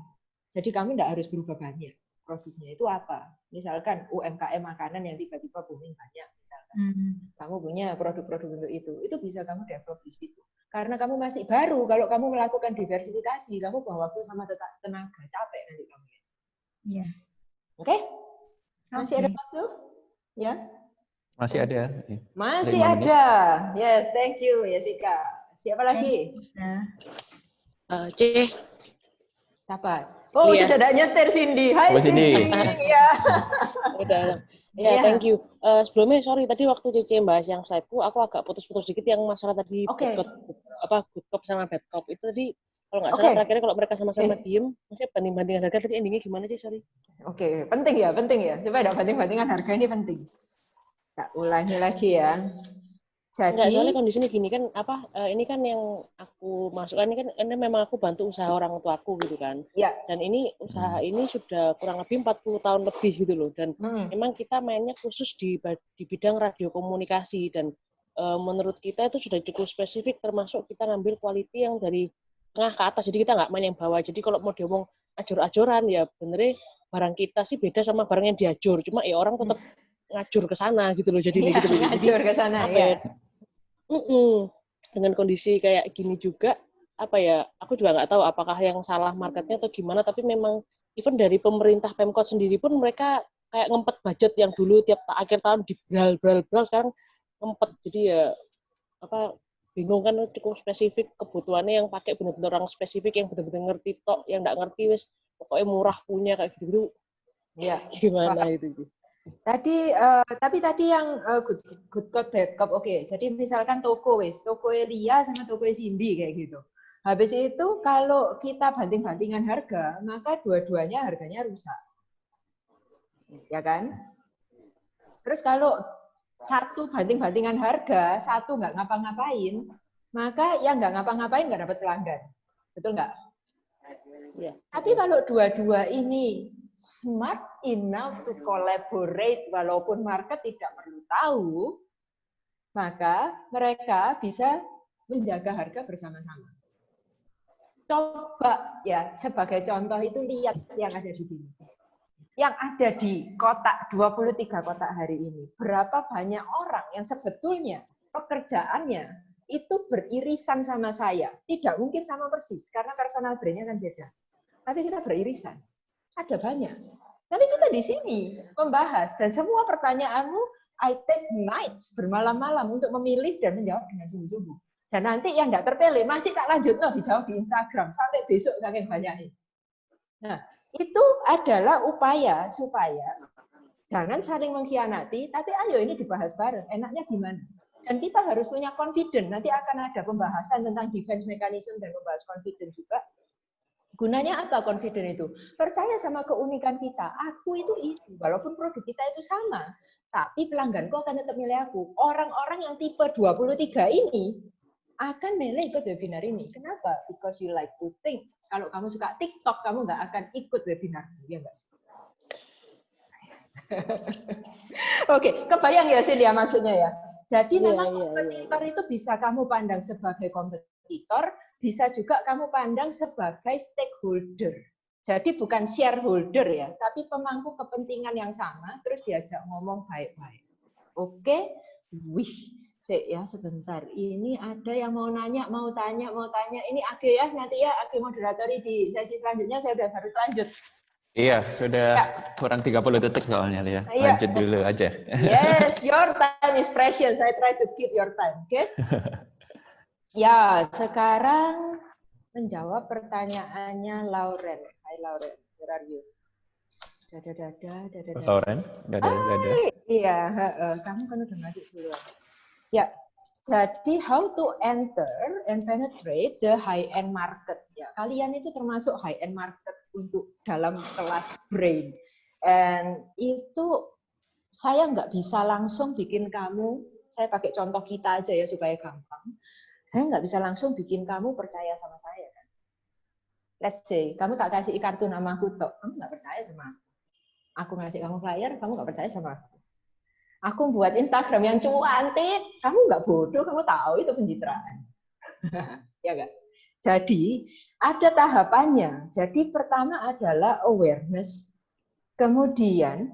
Jadi kamu tidak harus berubah banyak. Produknya itu apa? Misalkan UMKM makanan yang tiba-tiba booming banyak. Misalkan. Kamu punya produk-produk untuk itu bisa kamu develop di situ. Karena kamu masih baru, kalau kamu melakukan diversifikasi, kamu buang waktu sama tenaga, capek nanti kamu. Iya. Oke? Masih ada waktu? Ya? Masih ada. Masih 5 menit. ada. Yes, thank you, Jessica. Siapa lagi? C. Siapa? Oh, Lia. sudah ada nyetir Cindy. Hai Cindy. Ya. Udah. Ya, thank you. Sebelumnya sorry tadi waktu Cece bahas yang slide-ku aku agak putus-putus dikit yang masalah tadi good cop sama bad cop itu tadi kalau nggak salah terakhirnya kalau mereka sama-sama diem, maksudnya banding-bandingan harga tadi endingnya gimana sih, sorry? Oke, penting ya. Supaya ada banding-bandingan harga ini penting. Tak ulangi lagi ya. Jadi enggak, soalnya kondisinya gini kan ini kan yang aku masukkan ini memang aku bantu usaha orang tuaku gitu kan. Ya. Dan ini usaha ini sudah kurang lebih 40 tahun lebih gitu loh dan memang kita mainnya khusus di bidang radio komunikasi dan menurut kita itu sudah cukup spesifik termasuk kita ngambil quality yang dari tengah ke atas jadi kita nggak main yang bawah. Jadi kalau mau diomong ajur-ajuran ya benernya barang kita sih beda sama barang yang diajur cuma ya orang tetap ngajur ke sana gitu loh jadi gitu loh. Ngajur ke sana ya. Dengan kondisi kayak gini juga aku juga nggak tahu apakah yang salah marketnya atau gimana tapi memang even dari pemerintah Pemkot sendiri pun mereka kayak ngempet budget yang dulu tiap akhir tahun dibral sekarang ngempet jadi ya bingung kan cukup spesifik kebutuhannya yang pakai benar-benar orang spesifik yang benar-benar ngerti tok yang nggak ngerti wis pokoknya murah punya kayak gitu ya gimana itu. Tadi tapi tadi yang good cop bad cop oke. Jadi misalkan toko Lia sama toko Cindy kayak gitu. Habis itu kalau kita banting-bantingan harga, maka dua-duanya harganya rusak. Ya kan? Terus kalau satu banting-bantingan harga, satu nggak ngapa-ngapain, maka yang nggak ngapa-ngapain nggak dapat pelanggan. Betul nggak? Ya. Tapi kalau dua-dua ini smart enough to collaborate walaupun market tidak perlu tahu, maka mereka bisa menjaga harga bersama-sama. Coba ya sebagai contoh itu lihat yang ada di sini. Yang ada di kotak 23 kotak hari ini. Berapa banyak orang yang sebetulnya pekerjaannya itu beririsan sama saya. Tidak mungkin sama persis karena personal brand-nya kan beda. Tapi kita beririsan. Ada banyak. Tapi kita di sini membahas dan semua pertanyaanmu I take nights bermalam-malam untuk memilih dan menjawab dengan sungguh-sungguh. Dan nanti yang tidak terpilih masih tak lanjut dijawab di Instagram sampai besok saking banyaknya. Nah, itu adalah upaya supaya jangan saling mengkhianati, tapi ayo ini dibahas bareng. Enaknya gimana? Dan kita harus punya confidence. Nanti akan ada pembahasan tentang defense mechanism dan membahas confidence juga. Gunanya apa confidence itu? Percaya sama keunikan kita. Aku itu, walaupun produk kita itu sama, tapi pelangganku akan tetap milih aku. Orang-orang yang tipe 23 ini akan milih ikut webinar ini. Kenapa? Because you like to think. Kalau kamu suka TikTok, kamu nggak akan ikut webinar. Ya nggak sih? Oke, kebayang ya Celia maksudnya ya? Jadi memang kompetitor itu bisa kamu pandang sebagai kompetitor, bisa juga kamu pandang sebagai stakeholder. Jadi bukan shareholder ya, tapi pemangku kepentingan yang sama, terus diajak ngomong baik-baik. Oke, ya sebentar. Ini ada yang mau nanya, mau tanya. Ini Age ya, nanti ya Age moderatori di sesi selanjutnya, saya udah harus lanjut. Iya, sudah kurang 30 detik soalnya, Lia. Lanjut dulu aja. Yes, your time is precious. I try to keep your time, oke? Ya, sekarang menjawab pertanyaannya Lauren. Hai Lauren, where are you? Lauren, dada. Iya, kamu kan udah masuk duluan. Ya, jadi how to enter and penetrate the high-end market. Ya, kalian itu termasuk high-end market untuk dalam kelas brain. And itu saya nggak bisa langsung bikin kamu, saya pakai contoh kita aja ya supaya gampang. Saya nggak bisa langsung bikin kamu percaya sama saya. Kan? Let's say, kamu tak kasih kartu nama aku, kamu nggak percaya sama aku. Aku ngasih kamu flyer, kamu nggak percaya sama aku. Aku buat Instagram yang cantik, kamu nggak bodoh, kamu tahu itu pencitraan. Ya nggak? Jadi, ada tahapannya. Jadi, pertama adalah awareness, kemudian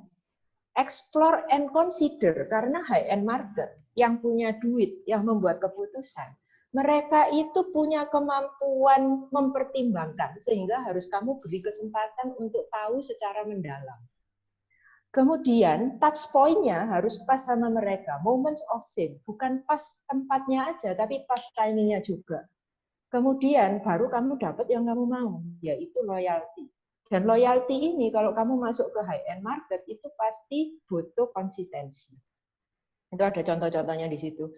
explore and consider, karena high-end market yang punya duit, yang membuat keputusan, mereka itu punya kemampuan mempertimbangkan, sehingga harus kamu beri kesempatan untuk tahu secara mendalam. Kemudian touch point-nya harus pas sama mereka, moments of sync, bukan pas tempatnya aja, tapi pas timing-nya juga. Kemudian baru kamu dapat yang kamu mau, yaitu loyalty. Dan loyalty ini kalau kamu masuk ke high-end market, itu pasti butuh konsistensi. Itu ada contoh-contohnya di situ.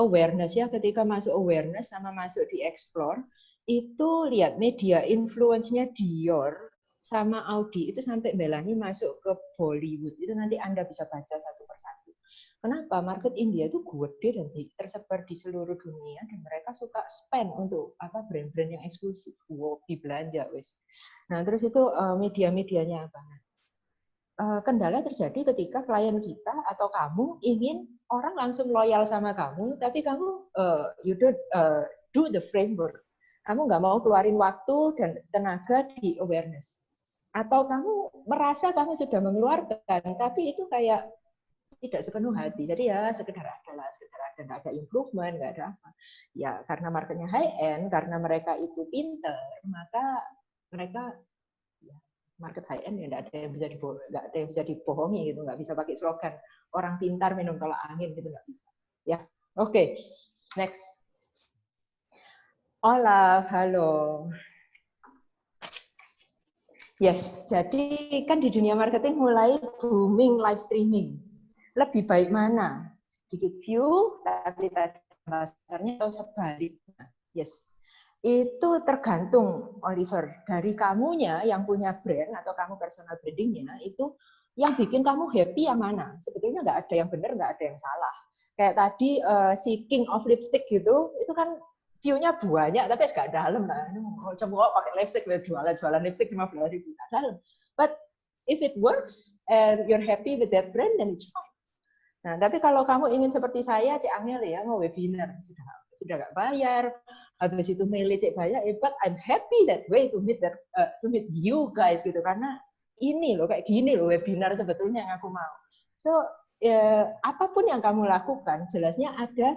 Awareness ya, ketika masuk awareness sama masuk di explore, itu lihat media influence-nya Dior sama Audi, itu sampai Melanie masuk ke Bollywood. Itu nanti Anda bisa baca satu persatu. Kenapa? Market India itu gede dan tersebar di seluruh dunia, dan mereka suka spend untuk apa brand-brand yang eksklusif. Wow, dibelanja wes. Nah, terus itu media-medianya apa? Kendala terjadi ketika klien kita atau kamu ingin orang langsung loyal sama kamu, tapi kamu you don't do the framework. Kamu nggak mau keluarin waktu dan tenaga di awareness. Atau kamu merasa kamu sudah mengeluarkan, tapi itu kayak tidak sepenuh hati. Jadi ya sekedar ada, nggak ada improvement, nggak ada apa. Ya karena marketnya high end, karena mereka itu pinter, maka mereka ya, market high end ya nggak ada yang bisa dibohongi gitu, nggak bisa pakai slogan orang pintar minum tolak angin gitu, nggak bisa. Ya, oke, next. Olaf, halo. Yes, jadi kan di dunia marketing mulai booming live streaming. Lebih baik mana? Sedikit view, tapi pasarnya atau sebaliknya? Yes, itu tergantung, Oliver. Dari kamunya yang punya brand atau kamu personal brandingnya, itu yang bikin kamu happy yang mana? Sebetulnya nggak ada yang benar, nggak ada yang salah. Kayak tadi si King of Lipstick gitu, itu kan view-nya banyak, tapi nggak dalam kan. Coba pakai lipstick, jualan lipstick 15.000, nggak dalam. But if it works and you're happy with that brand, then it's fine. Nah, tapi kalau kamu ingin seperti saya, Cik Angel ya, mau webinar, sudah nggak bayar, habis itu mail Cik bayar, but I'm happy that way to meet you guys gitu, karena ini loh, kayak gini loh webinar sebetulnya yang aku mau. So, apapun yang kamu lakukan, jelasnya ada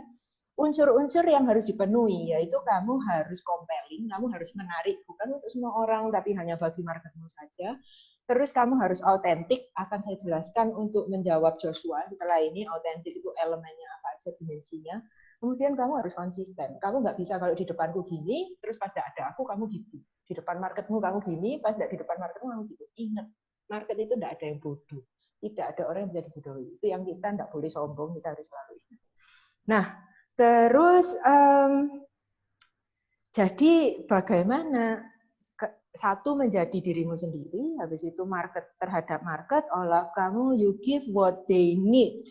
unsur-unsur yang harus dipenuhi, yaitu kamu harus compelling, kamu harus menarik, bukan untuk semua orang, tapi hanya bagi marketmu saja. Terus kamu harus autentik, akan saya jelaskan untuk menjawab Joshua setelah ini, autentik itu elemennya apa aja, dimensinya. Kemudian kamu harus konsisten, kamu nggak bisa kalau di depanku gini, terus pas tidak ada aku, kamu gitu. Di depan marketmu kamu gini, pas tidak di depan marketmu kamu gitu. Ingat, market itu tidak ada yang bodoh. Tidak ada orang yang bisa dibodohi. Itu yang kita tidak boleh sombong, kita harus selalu ingat. Nah, terus, jadi bagaimana satu menjadi dirimu sendiri, habis itu market terhadap market, Olaf, kamu you give what they need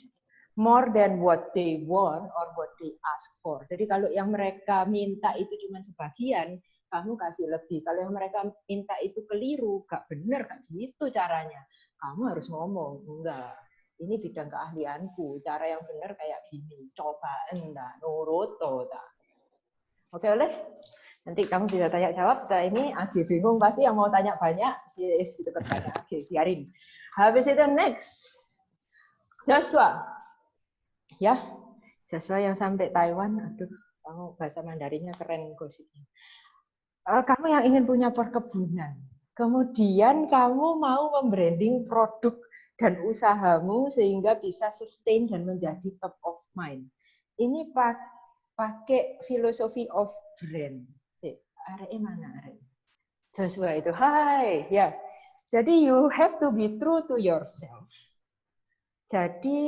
more than what they want or what they ask for. Jadi kalau yang mereka minta itu cuma sebagian, kamu kasih lebih. Kalau yang mereka minta itu keliru, gak bener, gak gitu caranya. Kamu harus ngomong, enggak. Ini bidang keahlianku, cara yang benar kayak gini. Coba enggak, nurut toh. Oke, Oleh? Nanti kamu bisa tanya jawab. Setelah ini Agi bingung, pasti yang mau tanya banyak, itu bertanya. Oke, biarin. Habis itu next. Joshua. Ya, Joshua yang sampai Taiwan. Aduh, kamu bahasa Mandarinnya keren gosipnya. Kamu yang ingin punya perkebunan. Kemudian kamu mau membranding produk dan usahamu sehingga bisa sustain dan menjadi top of mind. Ini pakai filosofi of brand. Arek mana arek? Joshua itu, hai, ya. Jadi you have to be true to yourself. Jadi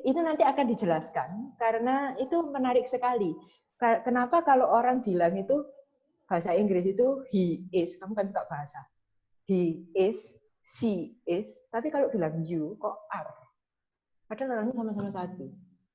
itu nanti akan dijelaskan karena itu menarik sekali. Kenapa kalau orang bilang itu bahasa Inggris itu he is, kamu kan suka bahasa. He is, she is, tapi kalau bilang you kok are. Padahal orangnya sama-sama satu.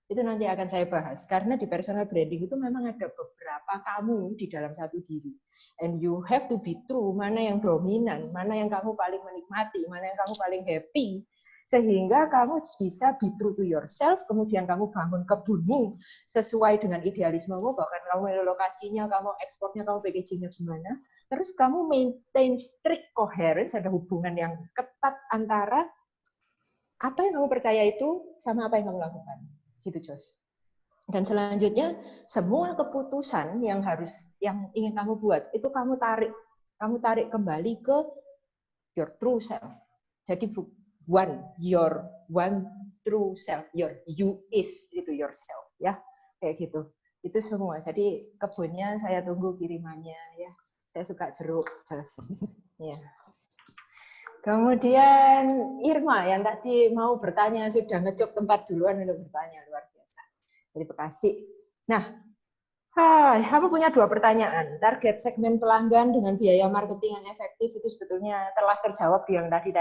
Itu nanti akan saya bahas. Karena di personal branding itu memang ada beberapa kamu di dalam satu diri. And you have to be true, mana yang dominan, mana yang kamu paling menikmati, mana yang kamu paling happy. Sehingga kamu bisa be true to yourself, kemudian kamu bangun kebunmu sesuai dengan idealismemu, bahkan kamu milih lokasinya, kamu ekspornya, kamu packagingnya gimana. Terus kamu maintain strict coherence, ada hubungan yang ketat antara apa yang kamu percaya itu sama apa yang kamu lakukan. Gitu, Jos. Dan selanjutnya, semua keputusan yang ingin kamu buat, itu kamu tarik kembali ke your true self. Jadi your one true self, your you is itu yourself, ya, kayak gitu. Itu semua. Jadi kebunnya saya tunggu kirimannya, ya. Saya suka jeruk, ya. Kemudian Irma yang tadi mau bertanya sudah ngecop tempat duluan untuk bertanya, luar biasa. Terima kasih. Nah, kamu punya 2 pertanyaan. Target segmen pelanggan dengan biaya marketing yang efektif itu sebetulnya telah terjawab di yang tadi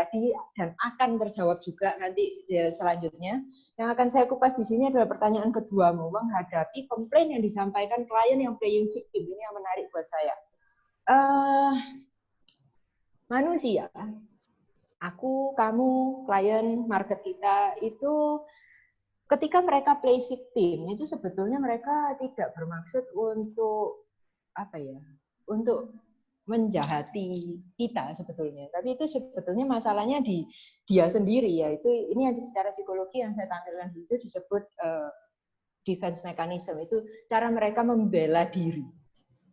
dan akan terjawab juga nanti selanjutnya. Yang akan saya kupas di sini adalah pertanyaan keduamu, menghadapi komplain yang disampaikan klien yang playing victim. Ini yang menarik buat saya. Manusia, aku, kamu, klien, market kita itu ketika mereka play victim itu sebetulnya mereka tidak bermaksud untuk untuk menjahati kita sebetulnya. Tapi itu sebetulnya masalahnya di dia sendiri, yaitu ini yang secara psikologi yang saya tampilkan itu disebut defense mechanism, itu cara mereka membela diri.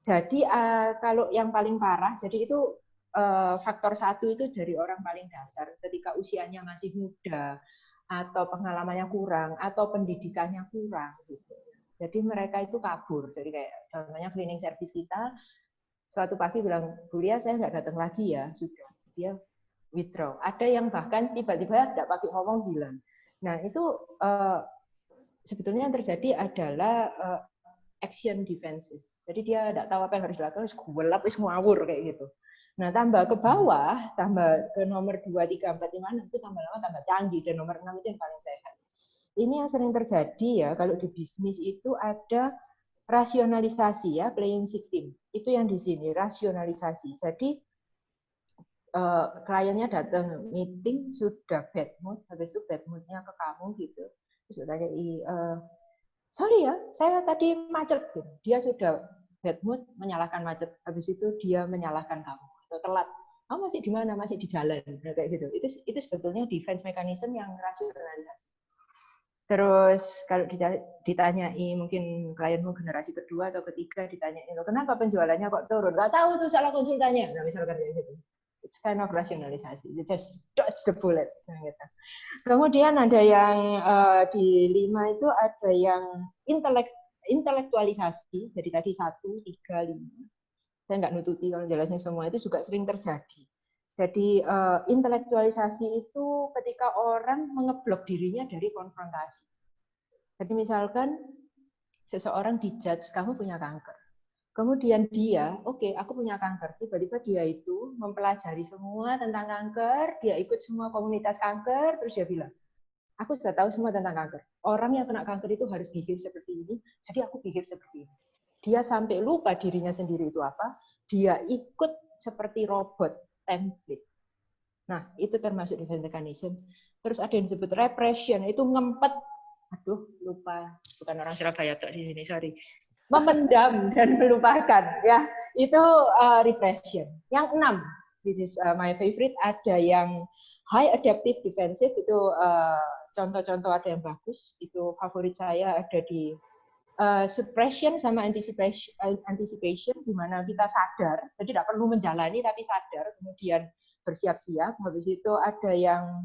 Jadi kalau yang paling parah, jadi itu faktor 1 itu dari orang paling dasar ketika usianya masih muda atau pengalamannya kurang atau pendidikannya kurang gitu. Jadi mereka itu kabur. Jadi kayak contohnya cleaning service kita suatu pagi bilang, Bu Lia saya nggak datang lagi ya, sudah dia withdraw. Ada yang bahkan tiba-tiba tidak pakai ngomong bilang. Nah itu sebetulnya yang terjadi adalah action defenses. Jadi dia tidak tahu apa yang harus dilakukan, wis ngawur kayak gitu. Nah, tambah ke bawah, tambah ke nomor 2, 3, 4, 5, 6, itu tambah lama tambah canggih, dan nomor 6 itu yang paling sehat. Ini yang sering terjadi ya, kalau di bisnis itu ada rasionalisasi ya, playing victim. Itu yang di sini, rasionalisasi. Jadi, kliennya datang meeting, sudah bad mood, habis itu bad mood-nya ke kamu gitu. Terus tanya, sorry ya, saya tadi macet. Gitu. Dia sudah bad mood, menyalahkan macet. Habis itu dia menyalahkan kamu. Atau telat, kamu masih di mana? Masih di jalan, kayak gitu. Itu sebetulnya defense mechanism yang rasionalisasi. Terus kalau ditanyai mungkin klienmu generasi kedua atau ketiga, ditanyai kenapa penjualannya kok turun? Nggak tahu tuh, salah konsultannya. Nah, misalkan kayak gitu. It's kind of rasionalisasi. You just dodge the bullet. Nah, gitu. Kemudian ada yang di 5 itu ada yang intelektualisasi. Jadi tadi 1, 3, 5. Saya nggak nututi kalau jelasnya semua, itu juga sering terjadi. Jadi intelektualisasi itu ketika orang mengeblok dirinya dari konfrontasi. Jadi misalkan seseorang dijudge, kamu punya kanker. Kemudian dia, oke, aku punya kanker. Tiba-tiba dia itu mempelajari semua tentang kanker, dia ikut semua komunitas kanker, terus dia bilang, aku sudah tahu semua tentang kanker. Orang yang kena kanker itu harus behave seperti ini, jadi aku behave seperti ini. Dia sampai lupa dirinya sendiri itu apa, dia ikut seperti robot, template. Nah, itu termasuk defense mechanism. Terus ada yang disebut repression, itu ngempet, lupa, bukan orang Surabaya di sini, sorry. Memendam dan melupakan, ya, itu repression. Yang 6, which is my favorite, ada yang high adaptive defensive, itu contoh-contoh ada yang bagus, itu favorit saya ada di suppression sama anticipation, di mana kita sadar, jadi tidak perlu menjalani tapi sadar, kemudian bersiap-siap. Habis itu ada yang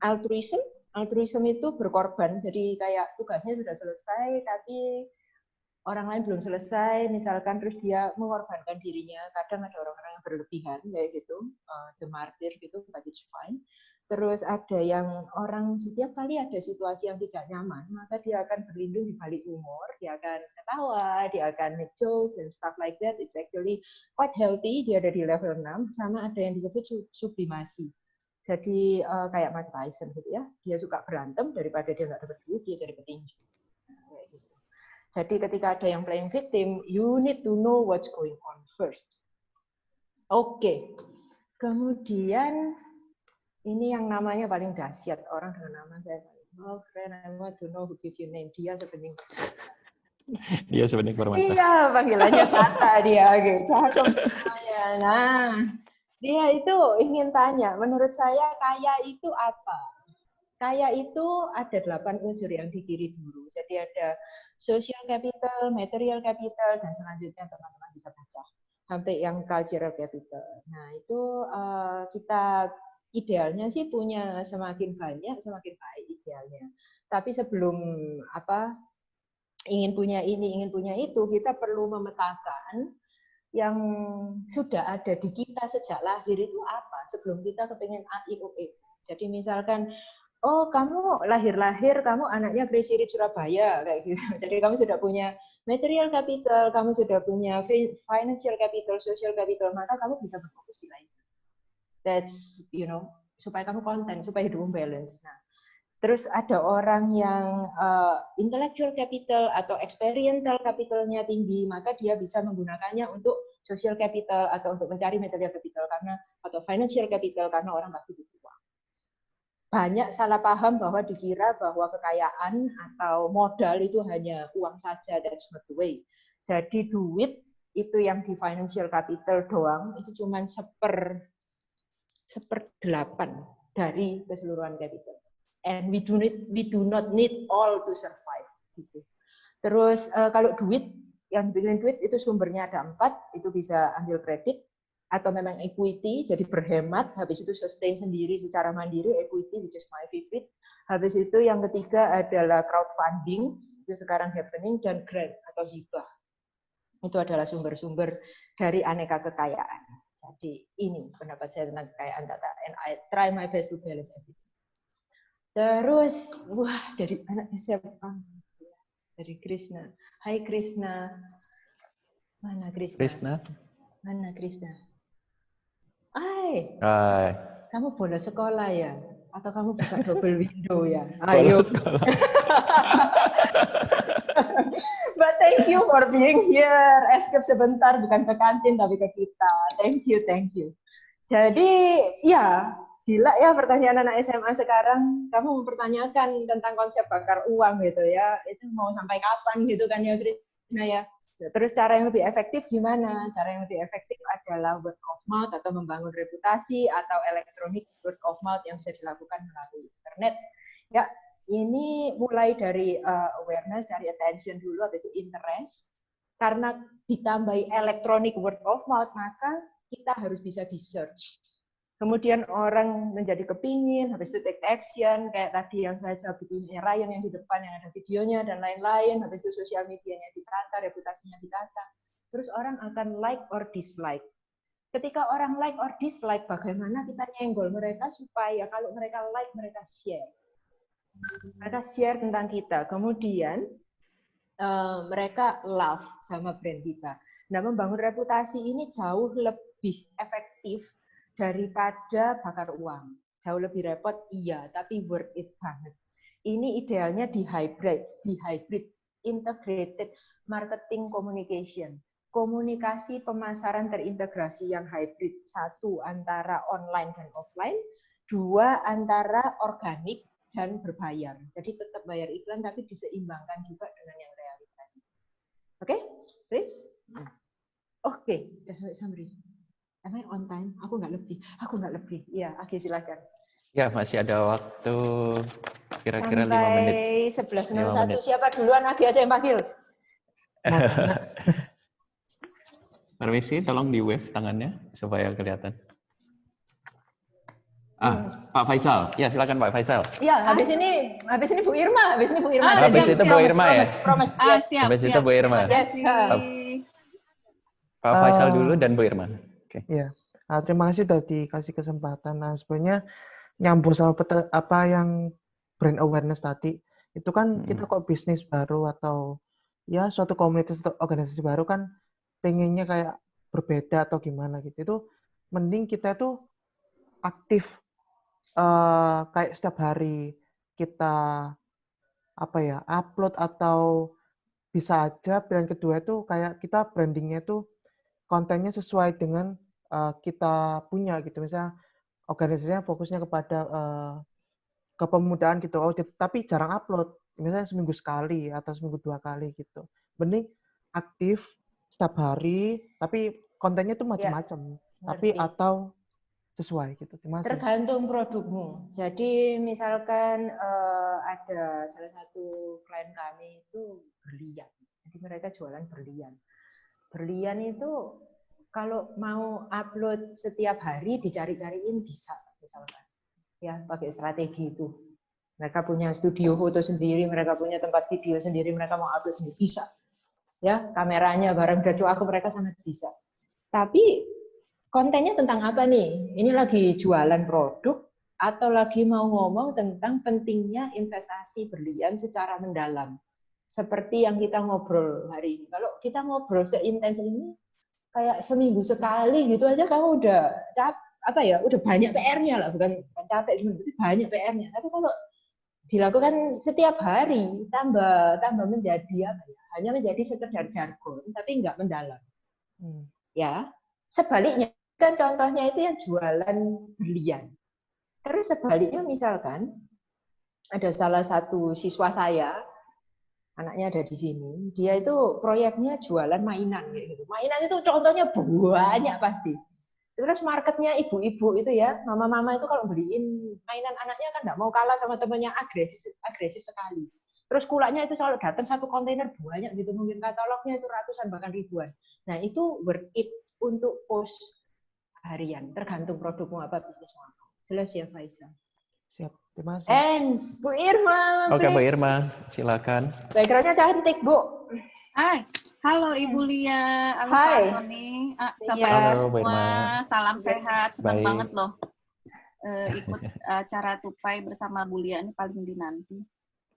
altruism itu berkorban, jadi kayak tugasnya sudah selesai tapi orang lain belum selesai, misalkan terus dia mengorbankan dirinya. Kadang ada orang-orang yang berlebihan kayak gitu, the martyr gitu, but it's fine. Terus ada yang orang setiap kali ada situasi yang tidak nyaman, maka dia akan berlindung di balik humor, dia akan ketawa, dia akan make jokes and stuff like that. It's actually quite healthy, dia ada di level 6, sama ada yang disebut sublimasi. Jadi kayak Mike Tyson gitu ya, dia suka berantem daripada dia nggak dapat duit, dia jadi petinju. Jadi ketika ada yang playing victim, you need to know what's going on first. Oke. Kemudian ini yang namanya paling dahsyat, orang dengan nama saya. Oh, friend, I want to know who give you name. Dia sebening. Dia sebening permata. Iya, panggilannya Tata dia, gitu. Cakep namanya. Nah, dia itu ingin tanya, menurut saya kaya itu apa? Kaya itu ada 8 unsur yang di kiri dulu. Jadi ada social capital, material capital, dan selanjutnya teman-teman bisa baca. Sampai yang cultural capital. Nah, itu kita idealnya sih punya semakin banyak, semakin baik idealnya. Tapi sebelum ingin punya ini, ingin punya itu, kita perlu memetakan yang sudah ada di kita sejak lahir itu apa. Sebelum kita kepengen A, I, O, E. Jadi misalkan, oh, kamu lahir-lahir, kamu anaknya Crazy Rich Surabaya, kayak gitu. Jadi kamu sudah punya material capital, kamu sudah punya financial capital, social capital, maka kamu bisa berfokus di lain. That's, supaya kamu konten, supaya hidupmu balance. Nah, terus ada orang yang intellectual capital atau experiential capitalnya tinggi, maka dia bisa menggunakannya untuk social capital atau untuk mencari material capital atau financial capital karena orang pasti butuh uang. Banyak salah paham bahwa dikira bahwa kekayaan atau modal itu hanya uang saja, that's not the way. Jadi duit itu yang di financial capital doang itu cuma 1/8 dari keseluruhan capital. And we do not need all to survive. Gitu. Terus kalau duit, yang dibikin duit itu sumbernya ada 4, itu bisa ambil kredit, atau memang equity, jadi berhemat, habis itu sustain sendiri secara mandiri, equity, which is my favorite. Habis itu yang ketiga adalah crowdfunding, itu sekarang happening, dan grant atau hibah. Itu adalah sumber-sumber dari aneka kekayaan. Jadi ini pendapat saya tentang kekayaan data, and I try my best to balance everything. Terus, dari anak SMA, dari Krishna. Hai Krishna. Mana Krishna? Krishna. Mana Krishna? Hai. Kamu bolos sekolah ya? Atau kamu buka double window ya? Ayo. Sekolah. But thank you for being here. Escape sebentar, bukan ke kantin tapi ke kita. Thank you. Jadi, ya, gila ya pertanyaan anak SMA sekarang. Kamu mempertanyakan tentang konsep bakar uang gitu ya. Itu mau sampai kapan gitu kan ya, Krishna ya? Terus cara yang lebih efektif gimana? Cara yang lebih efektif adalah word of mouth atau membangun reputasi atau elektronik word of mouth yang bisa dilakukan melalui internet. Ya, ini mulai dari awareness, dari attention dulu, habis itu interest. Karena ditambahi elektronik word of mouth, maka kita harus bisa di search. Kemudian orang menjadi kepingin, habis itu take action, kayak tadi yang saya jawab bukunya Ryan yang di depan, yang ada videonya, dan lain-lain, habis itu sosial medianya ditata, reputasinya ditata. Terus orang akan like or dislike. Ketika orang like or dislike, bagaimana kita nyenggol mereka supaya kalau mereka like, mereka share. Mereka share tentang kita. Kemudian mereka love sama brand kita. Nah, membangun reputasi ini jauh lebih efektif daripada bakar uang. Jauh lebih repot, iya, tapi worth it banget. Ini idealnya di hybrid, integrated marketing communication. Komunikasi pemasaran terintegrasi yang hybrid. 1, antara online dan offline. 2, antara organik dan berbayar. Jadi tetap bayar iklan, tapi diseimbangkan juga dengan yang realitas. Oke, please? Oke, sudah sampai summary. Am I on time? Aku nggak lebih. Iya, Agi silakan. Ya, masih ada waktu kira-kira 5 menit. Sampai 11:01. Siapa duluan? Agi aja yang panggil. Permisi, tolong di wave tangannya supaya kelihatan. Pak Faisal. Ya, silakan Pak Faisal. Iya, habis ini Bu Irma, habis ini Bu Irma. Habis itu Bu Irma ya? Promise. Ah, Yes. siap, Habis itu siap. Bu Irma. Terima Yes, kasih. Pak Faisal dulu dan Bu Irma. Oke. Iya. Terima kasih sudah dikasih kesempatan. Nah, sebenarnya nyambung sama apa yang brand awareness tadi, itu kan kita kok bisnis baru atau ya suatu komunitas atau organisasi baru kan pengennya kayak berbeda atau gimana gitu. Itu mending kita tuh aktif kayak setiap hari kita upload, atau bisa aja pilihan kedua itu kayak kita brandingnya tuh kontennya sesuai dengan kita punya gitu. Misalnya organisasinya fokusnya kepada kepemudaan gitu, tapi jarang upload, misalnya seminggu sekali atau seminggu 2 kali gitu. Mending aktif setiap hari, tapi kontennya tuh macam-macam, tapi atau sesuai gitu. Terima kasih. Tergantung produkmu. Jadi misalkan ada salah satu klien kami itu berlian. Jadi mereka jualan berlian. Berlian itu kalau mau upload setiap hari dicari-cariin bisa, misalkan. Ya, pakai strategi itu. Mereka punya studio foto sendiri, mereka punya tempat video sendiri, mereka mau upload sendiri bisa. Ya, kameranya barang udah aku mereka sangat bisa. Tapi kontennya tentang apa nih? Ini lagi jualan produk atau lagi mau ngomong tentang pentingnya investasi berlian secara mendalam. Seperti yang kita ngobrol hari ini. Kalau kita ngobrol seintens ini, kayak seminggu sekali gitu aja kamu udah udah banyak PR-nya lah, bukan capek cuma banyak PR-nya. Tapi kalau dilakukan setiap hari tambah menjadi hanya menjadi sekedar jargon tapi nggak mendalam. Ya, sebaliknya kan contohnya itu yang jualan berlian. Terus sebaliknya misalkan ada salah satu siswa saya, anaknya ada di sini, dia itu proyeknya jualan mainan kayak gitu. Mainan itu contohnya banyak pasti. Terus marketnya ibu-ibu itu ya, mama-mama itu kalau beliin mainan anaknya kan nggak mau kalah sama temannya, agresif sekali. Terus kulaknya itu selalu datang satu kontainer banyak gitu, mungkin katalognya itu ratusan bahkan ribuan. Nah itu worth it untuk post harian, tergantung produkmu apa, bisnismu apa. Jelas ya Faisal? Siap, terima kasih. Bu Irma. Oke, Bu Irma, silakan. Background-nya cantik, Bu. Hai. Halo Ibu Lia, halo Hai. Pak Tony, Iya. Bapak semua, salam sehat, senang Baik. banget loh ikut acara Tupai bersama Bu Lia, ini paling dinanti.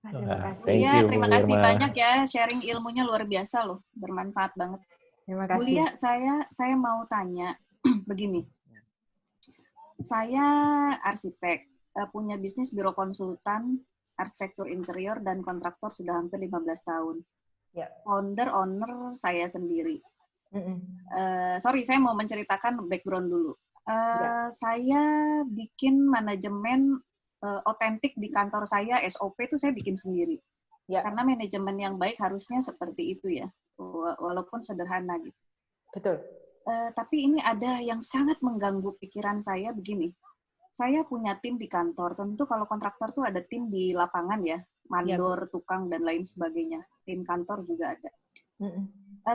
Terima kasih. Thank Iya, you, terima Bu kasih Irma. banyak ya, sharing ilmunya luar biasa loh, bermanfaat banget. Terima Bu kasih. Lia, saya mau tanya begini, saya arsitek, punya bisnis biro konsultan, arsitektur interior dan kontraktor sudah hampir 15 tahun. Ya. Owner saya sendiri. Sorry, saya mau menceritakan background dulu. Saya bikin manajemen otentik di kantor saya, SOP itu saya bikin sendiri. Ya. Karena manajemen yang baik harusnya seperti itu ya, walaupun sederhana gitu. Betul. Tapi ini ada yang sangat mengganggu pikiran saya begini. Saya punya tim di kantor, tentu kalau kontraktor tuh ada tim di lapangan ya, mandor, tukang, dan lain sebagainya. Tim kantor juga ada.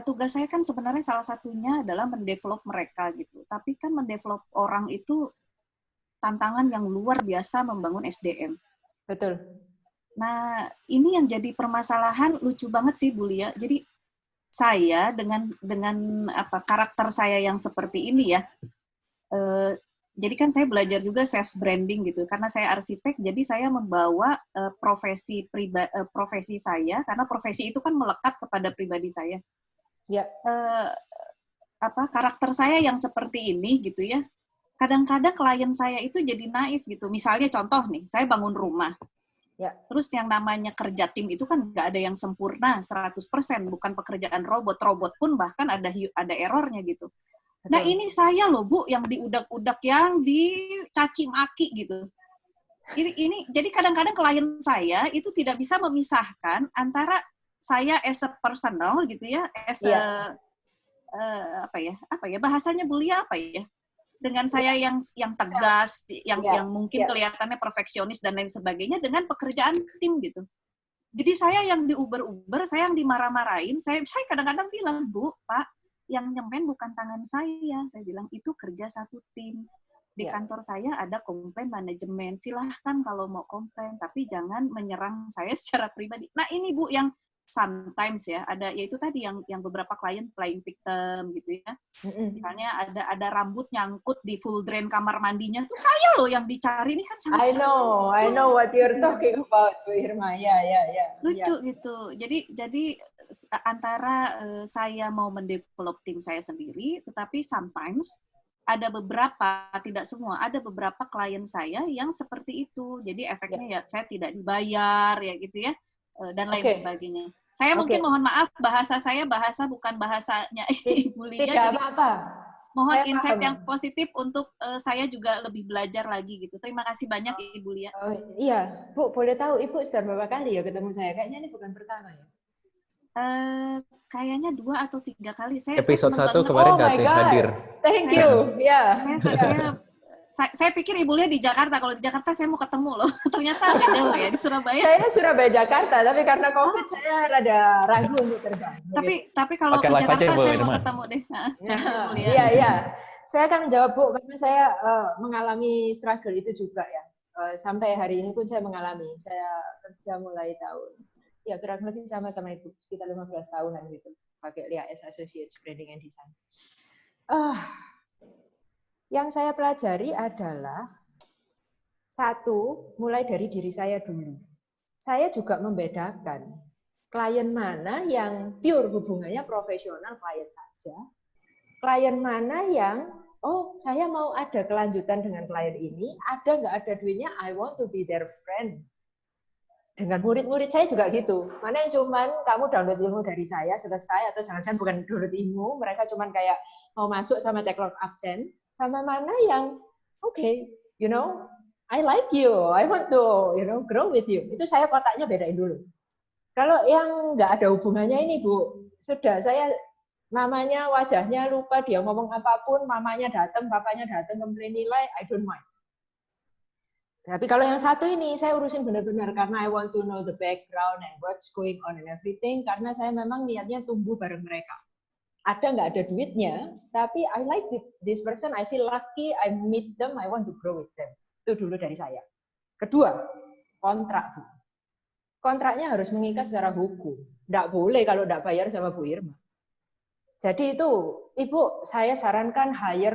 Tugas saya kan sebenarnya salah satunya adalah mendevelop mereka gitu. Tapi kan mendevelop orang itu tantangan yang luar biasa membangun SDM. Betul. Nah, ini yang jadi permasalahan lucu banget sih Bu Lia. Jadi saya dengan karakter saya yang seperti ini ya, jadi kan saya belajar juga self branding gitu. Karena saya arsitek, jadi saya membawa profesi saya, karena profesi itu kan melekat kepada pribadi saya. Ya. Karakter saya yang seperti ini gitu ya. Kadang-kadang klien saya itu jadi naif gitu. Misalnya contoh nih, saya bangun rumah. Ya. Terus yang namanya kerja tim itu kan nggak ada yang sempurna 100%, bukan pekerjaan robot. Robot pun bahkan ada errornya gitu. Betul. Nah ini saya loh Bu, yang diudak-udak, yang dicaci maki gitu. Ini jadi kadang-kadang klien saya itu tidak bisa memisahkan antara saya as a personal gitu ya, as a bahasanya Bu Lia apa ya? Dengan saya yang tegas, yang mungkin kelihatannya perfeksionis dan lain sebagainya, dengan pekerjaan tim gitu. Jadi saya yang diuber-uber, saya yang dimarah-marahin, saya kadang-kadang bilang, Bu, Pak, yang nyemen bukan tangan saya bilang itu kerja satu tim. di kantor saya ada komplain manajemen. Silahkan kalau mau komplain, tapi jangan menyerang saya secara pribadi. Nah ini Bu yang sometimes ya ada, yaitu tadi yang beberapa klien playing victim gitu ya. Misalnya ada rambut nyangkut di full drain kamar mandinya, tuh saya loh yang dicari. Ini kan sangat I know what you're talking about, Bu Irma. Ya. Lucu gitu. Jadi antara saya mau mendevelop tim saya sendiri, tetapi sometimes ada beberapa, tidak semua, ada beberapa klien saya yang seperti itu. Jadi efeknya ya saya tidak dibayar ya gitu ya, dan lain sebagainya. Saya mungkin mohon maaf, bahasa saya bukan bahasanya Ibu Lia. Tidak apa-apa. Mohon Saya insight paham. yang positif untuk saya juga lebih belajar lagi gitu. Terima kasih banyak Ibu Lia. Iya, Bu, boleh tahu Ibu sudah berapa kali ya ketemu saya? Kayaknya ini bukan pertama ya. Kayaknya 2 atau 3 kali. Episode 1 banget. kemarin hadir. Thank you. Ya. Saya pikir Ibu Lia di Jakarta. Kalau di Jakarta saya mau ketemu loh. Ternyata agak jauh ya di Surabaya. Saya Surabaya Jakarta, tapi karena COVID saya rada ragu untuk terbang. Tapi kalau ke Jakarta saya mau ketemu deh. Iya. Saya akan menjawab Bu karena saya mengalami struggle itu juga ya. Sampai hari ini pun saya mengalami. Saya kerja mulai tahun ya kurang lebih sama-sama Ibu, sekitar 15 tahunan gitu, pakai LIAS Associates Branding and Design. Yang saya pelajari adalah satu, mulai dari diri saya dulu. Saya juga membedakan klien mana yang pure hubungannya profesional klien saja, klien mana yang saya mau ada kelanjutan dengan klien ini, ada nggak ada duitnya, I want to be their friend. Dengan murid-murid saya juga gitu. Mana yang cuman kamu download ilmu dari saya, selesai, atau jangan-jangan bukan download ilmu, mereka cuman kayak mau masuk sama cek log absen, sama mana yang, I like you, I want to, grow with you. Itu saya kotaknya bedain dulu. Kalau yang nggak ada hubungannya ini, Bu, sudah saya namanya, wajahnya lupa, dia ngomong apapun, mamanya datang, papanya datang, komplain nilai, I don't mind. Tapi kalau yang satu ini, saya urusin benar-benar karena I want to know the background and what's going on and everything, karena saya memang niatnya tumbuh bareng mereka. Ada nggak ada duitnya, tapi I like this person, I feel lucky, I meet them, I want to grow with them. Itu dulu dari saya. Kedua, kontrak, Bu. Kontraknya harus mengikat secara hukum. Nggak boleh kalau nggak bayar sama Bu Irma. Jadi itu, Ibu, saya sarankan hire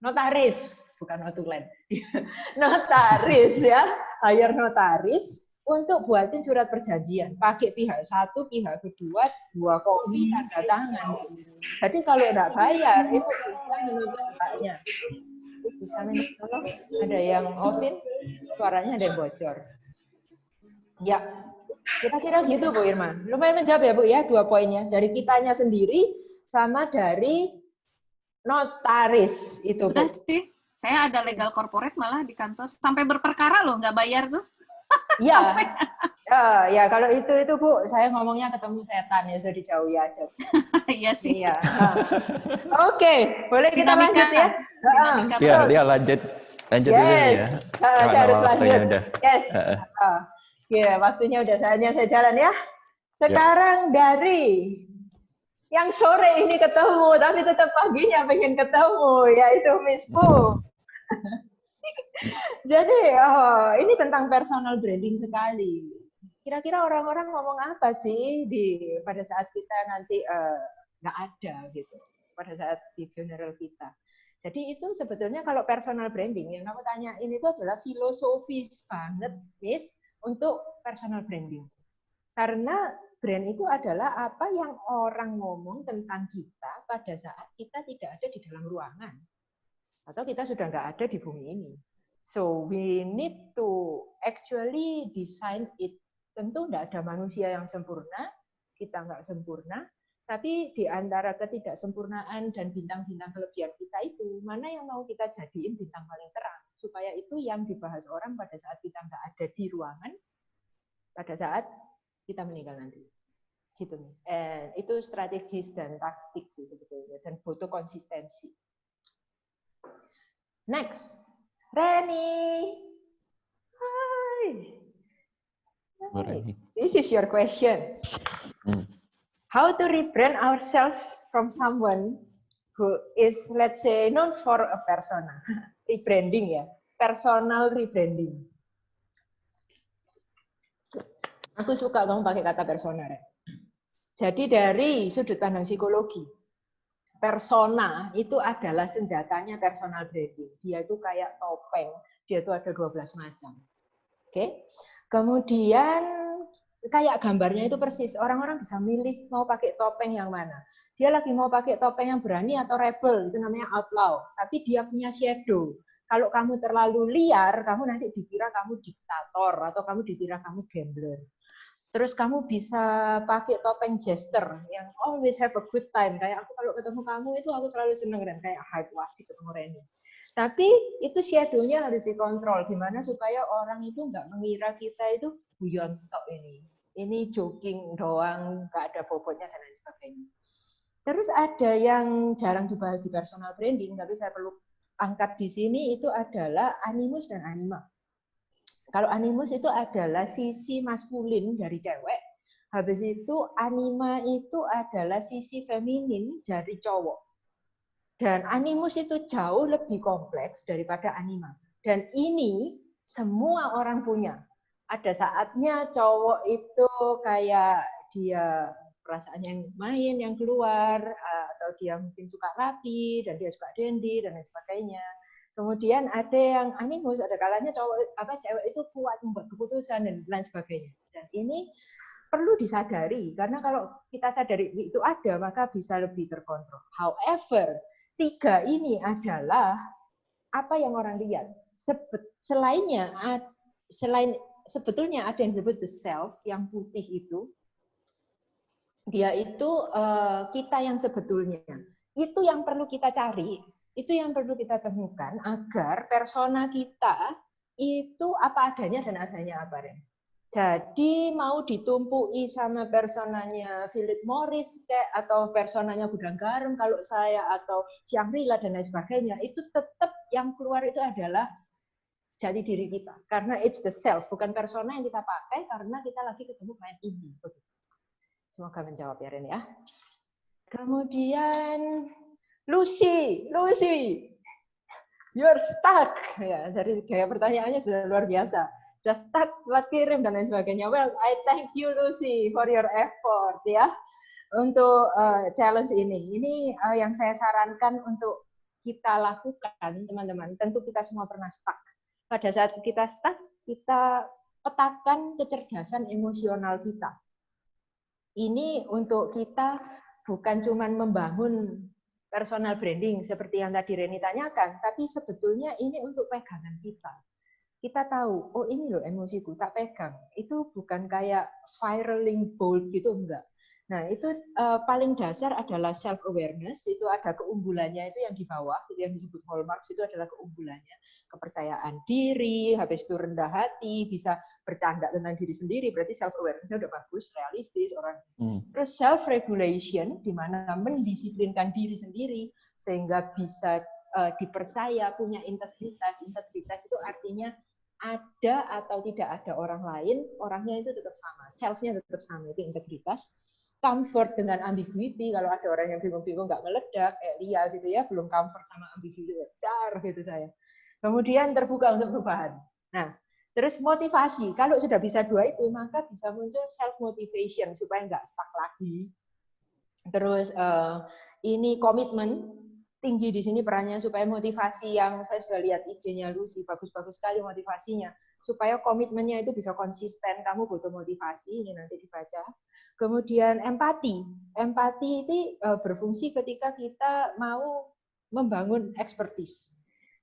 notaris, bukan notulen, notaris ya, hire notaris untuk buatin surat perjanjian, pakai pihak satu, pihak kedua, 2 kopi, tanda tangan. Jadi kalau nggak bayar, itu bisa menuntut haknya. Bisa tolong, ada yang offin, suaranya ada yang bocor. Ya, kira-kira gitu Bu Irma. Lumayan menjawab ya Bu ya, 2 poinnya. Dari kitanya sendiri, sama dari notaris itu. Udah sih, saya ada legal corporate malah di kantor sampai berperkara loh, nggak bayar tuh. Iya, ya kalau itu Bu, saya ngomongnya ketemu setan ya, sudah dijauhi aja. Iya sih. Iya. Oke, boleh kita lanjut ya? Iya, dia lanjut dulu ya. Saya harus lanjut. Udah. Yes. Ya, waktunya udah, saatnya saya jalan ya. Sekarang dari yang sore ini ketemu, tapi tetap paginya pengen ketemu, yaitu Miss Pu. Jadi, ini tentang personal branding sekali. Kira-kira orang-orang ngomong apa sih pada saat kita nanti nggak ada gitu, pada saat di funeral kita. Jadi itu sebetulnya kalau personal branding yang kamu tanyain itu adalah filosofis banget, Miss, untuk personal branding. Karena brand itu adalah apa yang orang ngomong tentang kita pada saat kita tidak ada di dalam ruangan. Atau kita sudah nggak ada di bumi ini. So we need to actually design it. Tentu nggak ada manusia yang sempurna, kita nggak sempurna, tapi di antara ketidaksempurnaan dan bintang-bintang kelebihan kita itu, mana yang mau kita jadiin bintang paling terang, supaya itu yang dibahas orang pada saat kita nggak ada di ruangan, pada saat kita meninggal nanti. Gitu, Miss. Itu strategis dan taktik sih sebetulnya, dan butuh konsistensi. Next, Reni. Hi. This is your question. How to rebrand ourselves from someone who who is, let's say, known for a persona. Rebranding ya, personal rebranding. Aku suka kamu pakai kata persona. Jadi dari sudut pandang psikologi, persona itu adalah senjatanya personal branding. Dia itu kayak topeng, dia itu ada 12 macam. Oke. Kemudian kayak gambarnya itu persis, orang-orang bisa milih mau pakai topeng yang mana. Dia lagi mau pakai topeng yang berani atau rebel, itu namanya outlaw. Tapi dia punya shadow. Kalau kamu terlalu liar, kamu nanti dikira kamu diktator atau kamu dikira kamu gambler. Terus kamu bisa pakai topeng jester yang always have a good time. Kayak aku kalau ketemu kamu itu aku selalu seneng dan kayak hype wah sih ketemu Reni. Tapi itu shadow-nya harus dikontrol. Gimana supaya orang itu nggak mengira kita itu guyon tok ini. Ini joking doang, nggak ada bobotnya dan lain sebagainya. Terus ada yang jarang dibahas di personal branding, tapi saya perlu angkat di sini itu adalah animus dan anima. Kalau animus itu adalah sisi maskulin dari cewek, habis itu anima itu adalah sisi feminin dari cowok. Dan animus itu jauh lebih kompleks daripada anima. Dan ini semua orang punya. Ada saatnya cowok itu kayak dia perasaannya yang main, yang keluar, atau dia mungkin suka rapi, dan dia suka dandy, dan lain sebagainya. Kemudian ada yang animus, ada kalanya cewek itu kuat membuat keputusan dan lain sebagainya. Dan ini perlu disadari karena kalau kita sadari itu ada maka bisa lebih terkontrol. However, tiga ini adalah apa yang orang lihat. Selain sebetulnya ada yang disebut the self yang putih itu, dia itu kita yang sebetulnya. Itu yang perlu kita cari. Itu yang perlu kita temukan agar persona kita itu apa adanya dan adanya apa, Ren. Jadi mau ditumpui sama personanya Philip Morris kayak atau personanya Gudang Garam kalau saya atau Shangri-La dan lain sebagainya, itu tetap yang keluar itu adalah jati diri kita. Karena it's the self, bukan persona yang kita pakai karena kita lagi ketemu klien ini. Semoga menjawab ya, Ren ya. Kemudian Lucy, you're stuck. Ya, dari gaya pertanyaannya sudah luar biasa. Sudah stuck, buat kirim dan lain sebagainya. Well, I thank you Lucy for your effort ya untuk challenge ini. Ini yang saya sarankan untuk kita lakukan, teman-teman. Tentu kita semua pernah stuck. Pada saat kita stuck, kita petakan kecerdasan emosional kita. Ini untuk kita bukan cuma membangun personal branding seperti yang tadi Reni tanyakan, tapi sebetulnya ini untuk pegangan kita. Kita tahu, oh ini loh emosiku, tak pegang. Itu bukan kayak spiraling bolt gitu, enggak. Nah itu paling dasar adalah self-awareness, itu ada keunggulannya itu yang di bawah, itu yang disebut hallmarks, itu adalah keunggulannya. Kepercayaan diri, habis itu rendah hati, bisa bercanda tentang diri sendiri, berarti self-awareness-nya udah bagus, realistis, orang. Terus self-regulation, di mana mendisiplinkan diri sendiri, sehingga bisa dipercaya, punya integritas. Integritas itu artinya ada atau tidak ada orang lain, orangnya itu tetap sama, self-nya tetap sama, itu integritas. Comfort dengan ambiguity, kalau ada orang yang bingung-bingung nggak meledak, kayak Lia gitu ya, belum comfort sama ambiguity, dar gitu saya. Kemudian terbuka untuk perubahan. Nah, terus motivasi, kalau sudah bisa dua itu, maka bisa muncul self-motivation, supaya nggak stuck lagi. Terus ini komitmen, tinggi di sini perannya supaya motivasi yang saya sudah lihat IG-nya Lucy, bagus-bagus sekali motivasinya. Supaya komitmennya itu bisa konsisten, kamu butuh motivasi, ini nanti dibaca. Kemudian empati. Empati itu berfungsi ketika kita mau membangun expertise.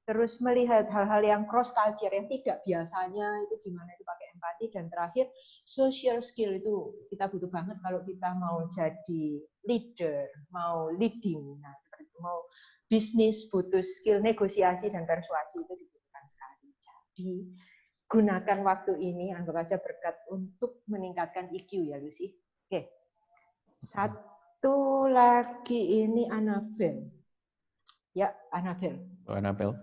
Terus melihat hal-hal yang cross culture, yang tidak biasanya, itu gimana itu pakai empati. Dan terakhir, social skill itu kita butuh banget kalau kita mau jadi leader, mau leading. Nah, seperti itu, mau bisnis, butuh skill negosiasi dan persuasi itu dibutuhkan sekali. Jadi, gunakan waktu ini, anggap aja berkat untuk meningkatkan IQ ya, Lucy. Oke. Satu lagi ini Annabelle. Ya, Annabelle. Oh, Annabelle.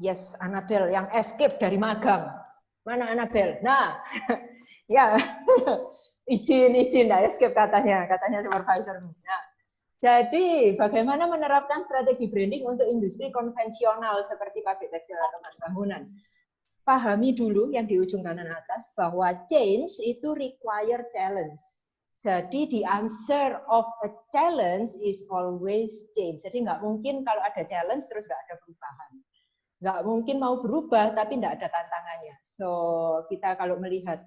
Yes, Annabelle yang escape dari magang. Mana Annabelle? Nah, ya, izin, nah escape katanya supervisor. Nah, Jadi, bagaimana menerapkan strategi branding untuk industri konvensional seperti pabrik tekstil atau bangunan? Pahami dulu yang di ujung kanan atas bahwa change itu require challenge. Jadi the answer of a challenge is always change. Jadi nggak mungkin kalau ada challenge terus nggak ada perubahan. Nggak mungkin mau berubah tapi nggak ada tantangannya. So kita kalau melihat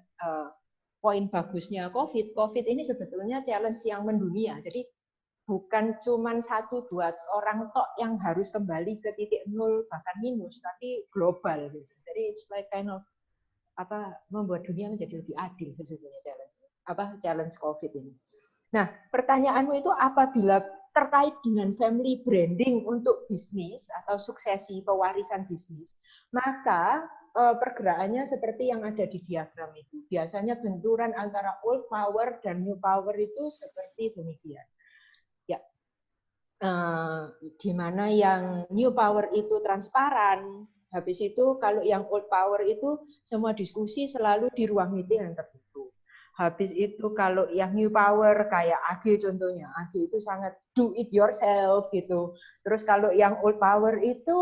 poin bagusnya COVID ini sebetulnya challenge yang mendunia. Jadi bukan cuma 1-2 orang tok yang harus kembali ke titik nol bahkan minus, tapi global gitu. Jadi it's like kind of membuat dunia menjadi lebih adil sesungguhnya challenge COVID ini. Nah, pertanyaanmu itu apabila terkait dengan family branding untuk bisnis atau suksesi pewarisan bisnis, maka pergerakannya seperti yang ada di diagram itu. Biasanya benturan antara old power dan new power itu seperti demikian. Di mana yang new power itu transparan, habis itu kalau yang old power itu semua diskusi selalu di ruang meeting yang tertutup. Habis itu kalau yang new power kayak AG contohnya, AG itu sangat do it yourself gitu. Terus kalau yang old power itu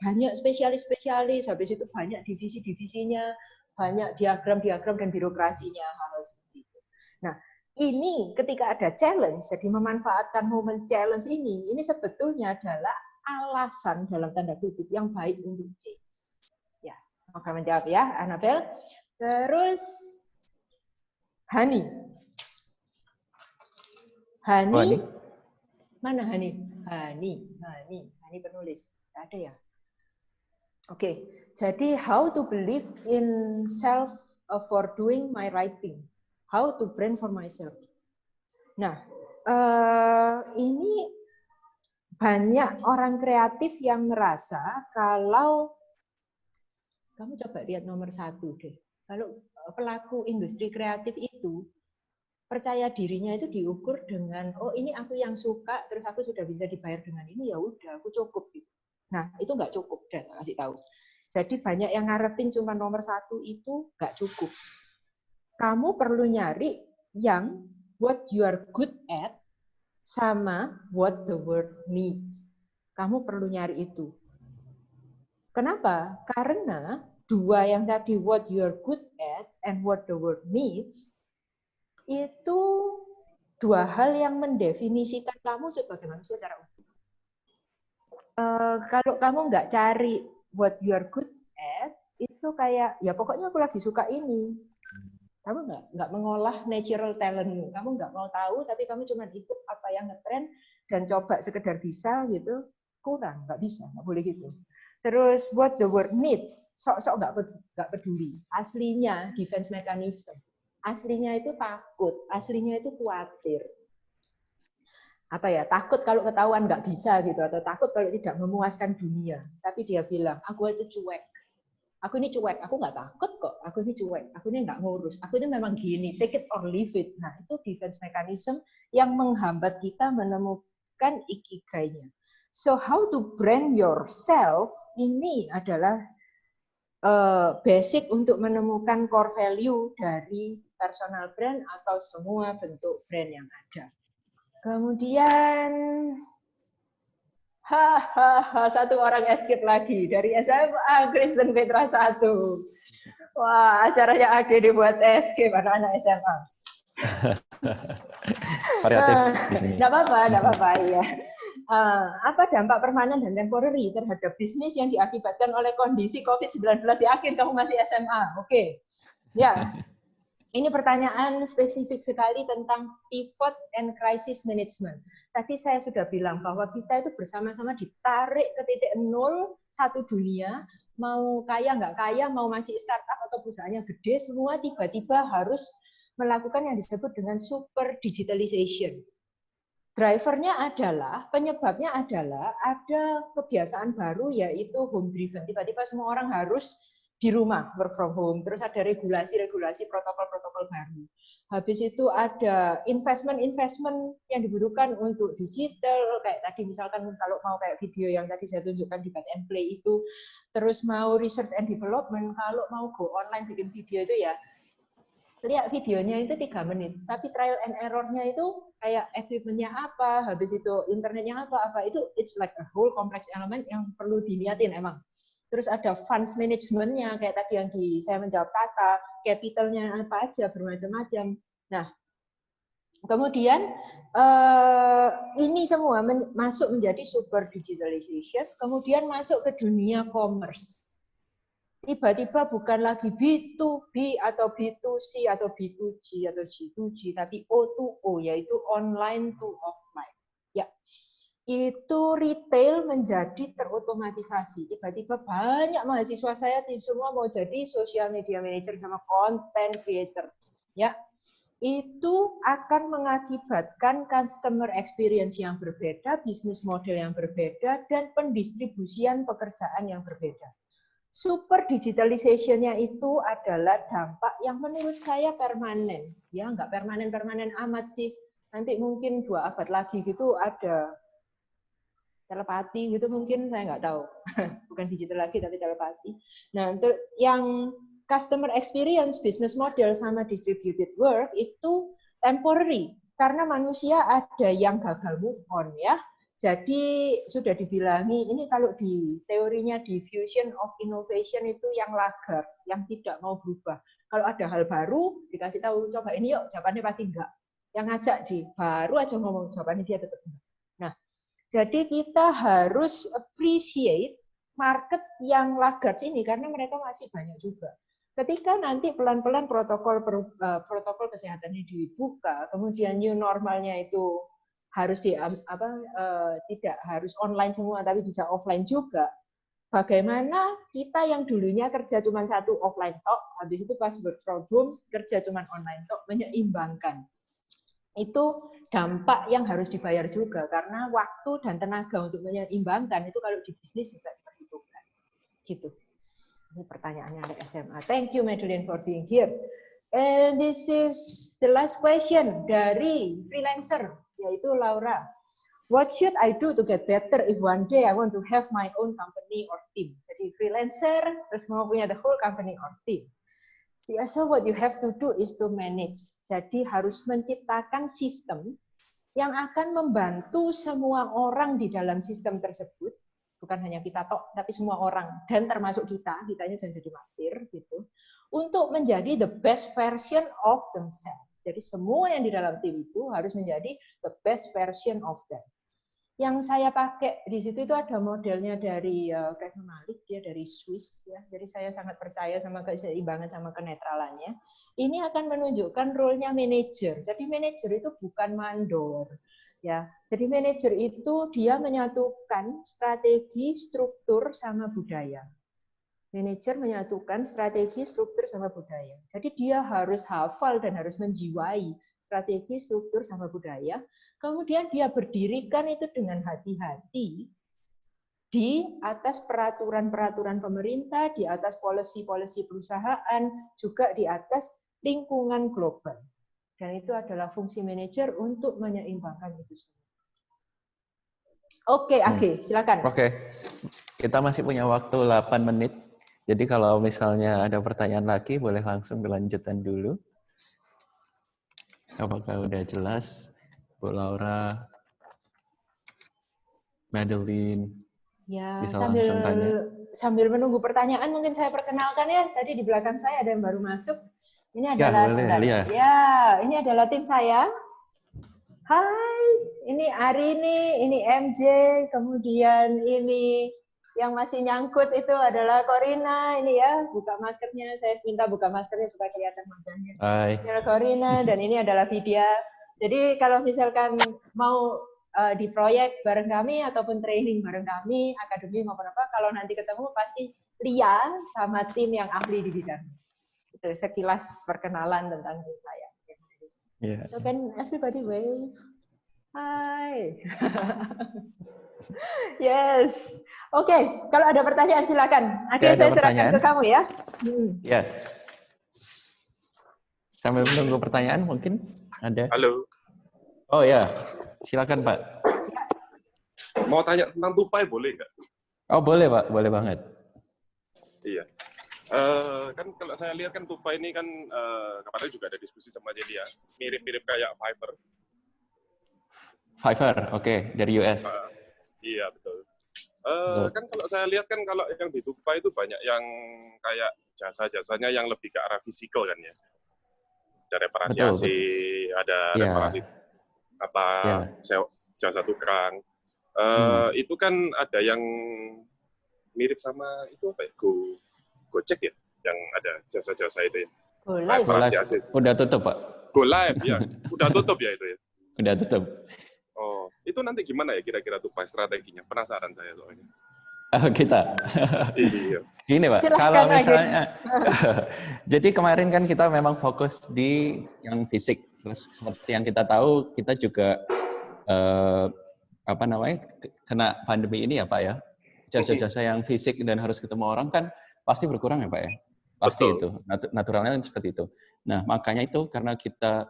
banyak spesialis-spesialis, habis itu banyak divisi-divisinya, banyak diagram-diagram dan birokrasinya, hal-hal seperti itu. Nah, ini ketika ada challenge, jadi memanfaatkan momen challenge ini sebetulnya adalah alasan dalam tanda kutip yang baik untuk change. Ya, semoga menjawab ya, Annabel. Terus Hani. Mana Hani? Hani penulis. Ada ya? Oke, jadi how to believe in self for doing my writing. How to brand for myself. Nah, ini banyak orang kreatif yang merasa kalau kamu coba lihat nomor 1 deh. Kalau pelaku industri kreatif itu percaya dirinya itu diukur dengan ini aku yang suka, terus aku sudah bisa dibayar dengan ini, ya udah aku cukup gitu. Nah, itu nggak cukup, dan kasih tahu. Jadi banyak yang ngarepin cuma nomor 1 itu nggak cukup. Kamu perlu nyari yang what you are good at sama what the world needs. Kamu perlu nyari itu. Kenapa? Karena 2 yang tadi what you are good at and what the world needs itu 2 hal yang mendefinisikan kamu sebagai manusia secara utuh. Kalau kamu nggak cari what you are good at, itu kayak ya pokoknya aku lagi suka ini. Kamu nggak mengolah natural talentmu, kamu nggak mau tahu, tapi kamu cuma ikut apa yang ngetren dan coba sekedar bisa gitu, kurang, nggak bisa, nggak boleh gitu. Terus what the world needs, sok-sok nggak peduli. Aslinya defense mechanism, aslinya itu takut, aslinya itu khawatir. Takut kalau ketahuan nggak bisa gitu, atau takut kalau tidak memuaskan dunia. Tapi dia bilang, aku itu cuek. Aku ini cuek, aku nggak takut kok. Aku ini cuek, aku ini nggak ngurus. Aku ini memang gini, take it or leave it. Nah, itu defense mechanism yang menghambat kita menemukan ikigainya. So, how to brand yourself, ini adalah basic untuk menemukan core value dari personal brand atau semua bentuk brand yang ada. Kemudian, satu orang escape lagi dari SMA Kristen Petra 1. Wah, acaranya AG dibuat escape anak-anak SMA. Variatif di sini. Nggak apa-apa, iya. Apa dampak permanen dan temporary terhadap bisnis yang diakibatkan oleh kondisi COVID-19? Yakin kamu masih SMA? Oke. Ya. Ini pertanyaan spesifik sekali tentang pivot and crisis management. Tadi saya sudah bilang bahwa kita itu bersama-sama ditarik ke titik nol satu dunia, mau kaya nggak kaya, mau masih startup atau perusahaannya gede, semua tiba-tiba harus melakukan yang disebut dengan super digitalization. Drivernya adalah, penyebabnya adalah ada kebiasaan baru yaitu home driven. Tiba-tiba semua orang harus di rumah, work from home. Terus ada regulasi-regulasi, protokol-protokol baru. Habis itu ada investment yang dibutuhkan untuk digital, kayak tadi misalkan kalau mau kayak video yang tadi saya tunjukkan di Bat and Play itu, terus mau research and development, kalau mau go online bikin video itu ya lihat videonya itu 3 menit, tapi trial and error-nya itu kayak equipment-nya apa, habis itu internetnya apa itu it's like a whole complex element yang perlu dilihatin emang. Terus ada funds management-nya kayak tadi yang saya menjawab kata, capital-nya apa aja bermacam-macam. Nah, kemudian ini semua masuk menjadi super digitalization, kemudian masuk ke dunia commerce. Tiba-tiba bukan lagi B2B atau B2C atau B2G atau G2G, tapi O2O, yaitu online to offline. Ya, itu retail menjadi terotomatisasi. Tiba-tiba banyak mahasiswa saya semua mau jadi social media manager sama content creator. Ya, itu akan mengakibatkan customer experience yang berbeda, bisnis model yang berbeda, dan pendistribusian pekerjaan yang berbeda. Super digitalization-nya itu adalah dampak yang menurut saya permanen. Ya, nggak permanen-permanen amat sih. Nanti mungkin 2 abad lagi gitu ada telepati gitu mungkin, saya nggak tahu. Bukan digital lagi, tapi telepati. Nah, untuk yang customer experience, business model, sama distributed work itu temporary. Karena manusia ada yang gagal move on ya. Jadi sudah dibilangi, ini kalau di teorinya diffusion of innovation itu yang lagar, yang tidak mau berubah. Kalau ada hal baru, dikasih tahu, coba ini yuk, jawabannya pasti enggak. Yang ngajak baru aja ngomong, jawabannya dia tetap enggak. Nah, jadi kita harus appreciate market yang lagar ini, karena mereka masih banyak juga. Ketika nanti pelan-pelan protokol kesehatannya dibuka, kemudian new normalnya itu harus tidak harus online semua, tapi bisa offline juga. Bagaimana kita yang dulunya kerja cuma 1 offline tok, habis itu pas work from home kerja cuma online tok, menyeimbangkan. Itu dampak yang harus dibayar juga, karena waktu dan tenaga untuk menyeimbangkan itu kalau di bisnis juga diperhitungkan. Gitu. Ini pertanyaannya dari SMA. Thank you, Madeline, for being here. And this is the last question dari freelancer, yaitu Laura. What should I do to get better if one day I want to have my own company or team? Jadi freelancer, terus mau punya the whole company or team. So what you have to do is to manage. Jadi harus menciptakan sistem yang akan membantu semua orang di dalam sistem tersebut. Bukan hanya kita tok, tapi semua orang, dan termasuk kitanya jangan jadi martir, gitu, untuk menjadi the best version of themselves. Jadi semua yang di dalam tim itu harus menjadi the best version of them. Yang saya pakai di situ itu ada modelnya dari Fred Malik, dia dari Swiss, ya. Jadi saya sangat percaya sama keseimbangan sama kenetralannya. Ini akan menunjukkan role-nya manajer. Jadi manajer itu bukan mandor. Ya, jadi manajer itu dia menyatukan strategi, struktur, sama budaya. Manajer menyatukan strategi, struktur, sama budaya. Jadi dia harus hafal dan harus menjiwai strategi, struktur, sama budaya. Kemudian dia berdirikan itu dengan hati-hati di atas peraturan-peraturan pemerintah, di atas policy-policy perusahaan, juga di atas lingkungan global. Dan itu adalah fungsi manajer untuk menyeimbangkan itu semua. Oke, Age, silakan. Oke, kita masih punya waktu 8 menit. Jadi kalau misalnya ada pertanyaan lagi, boleh langsung dilanjutkan dulu. Apakah udah jelas, Bu Laura, Madeline? Ya, bisa langsung tanya. Sambil menunggu pertanyaan, mungkin saya perkenalkan ya. Tadi di belakang saya ada yang baru masuk. Ini adalah ini adalah tim saya. Hai, ini Arini, ini MJ, kemudian ini yang masih nyangkut itu adalah Corina. Ini ya, buka maskernya. Saya minta buka maskernya supaya kelihatan wajahnya. Hai. Ini Corina dan ini adalah Vidya. Jadi kalau misalkan mau di proyek bareng kami ataupun training bareng kami, akademi maupun apa, kalau nanti ketemu pasti Lia sama tim yang ahli di bidang. Itu sekilas perkenalan tentang tim saya. Yeah. So can everybody wave? Hai. Yes. Oke, kalau ada pertanyaan silakan. Oke, saya serahkan ke kamu ya. Ya. Sambil menunggu pertanyaan mungkin ada. Halo. Oh ya, silakan Pak. Mau tanya tentang tupai boleh nggak? Oh boleh Pak, boleh banget. Iya. Kan kalau saya lihat kan Tupai ini kan kemarin juga ada diskusi sama dia, mirip-mirip kayak Fiverr. Fiverr, oke, dari US. Iya betul. Kan kalau saya lihat kan kalau yang di Tupai itu banyak yang kayak jasa-jasanya yang lebih ke arah fisikal kan ya. Ada reparasi AC, ada reparasi jasa tukang. Itu kan ada yang mirip sama itu apa ya? Gojek ya, yang ada jasa-jasa itu ya. Reparasi AC. Udah tutup, Pak. Go Live ya, udah tutup ya itu ya. Udah tutup. Oh, itu nanti gimana ya kira-kira Tupai strateginya? Penasaran saya soalnya. Kita. Iya. Gini, Pak, kalau misalnya, jadi kemarin kan kita memang fokus di yang fisik. Terus seperti yang kita tahu, kita juga kena pandemi ini ya, Pak ya. Jasa-jasa yang fisik dan harus ketemu orang kan pasti berkurang ya, Pak ya. Pasti itu, naturalnya seperti itu. Nah, makanya itu karena kita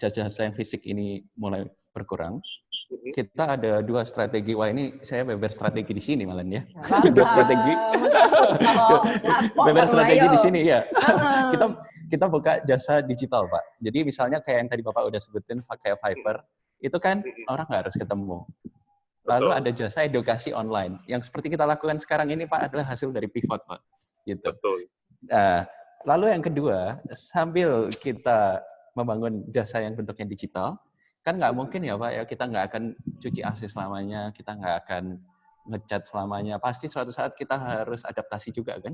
jasa-jasa yang fisik ini mulai berkurang, kita ada dua strategi. Wah, ini saya beber strategi di sini malah ya. Dua strategi. Beber strategi di sini ya. Kita buka jasa digital, Pak. Jadi misalnya kayak yang tadi Bapak udah sebutin kayak Fiverr, itu kan orang nggak harus ketemu. Lalu ada jasa edukasi online. Yang seperti kita lakukan sekarang ini, Pak, adalah hasil dari pivot, Pak. Gitu. Betul. Lalu yang kedua, sambil kita membangun jasa yang bentuknya digital, kan nggak mungkin ya Pak ya, kita nggak akan cuci AC selamanya, kita nggak akan ngecat selamanya. Pasti suatu saat kita harus adaptasi juga kan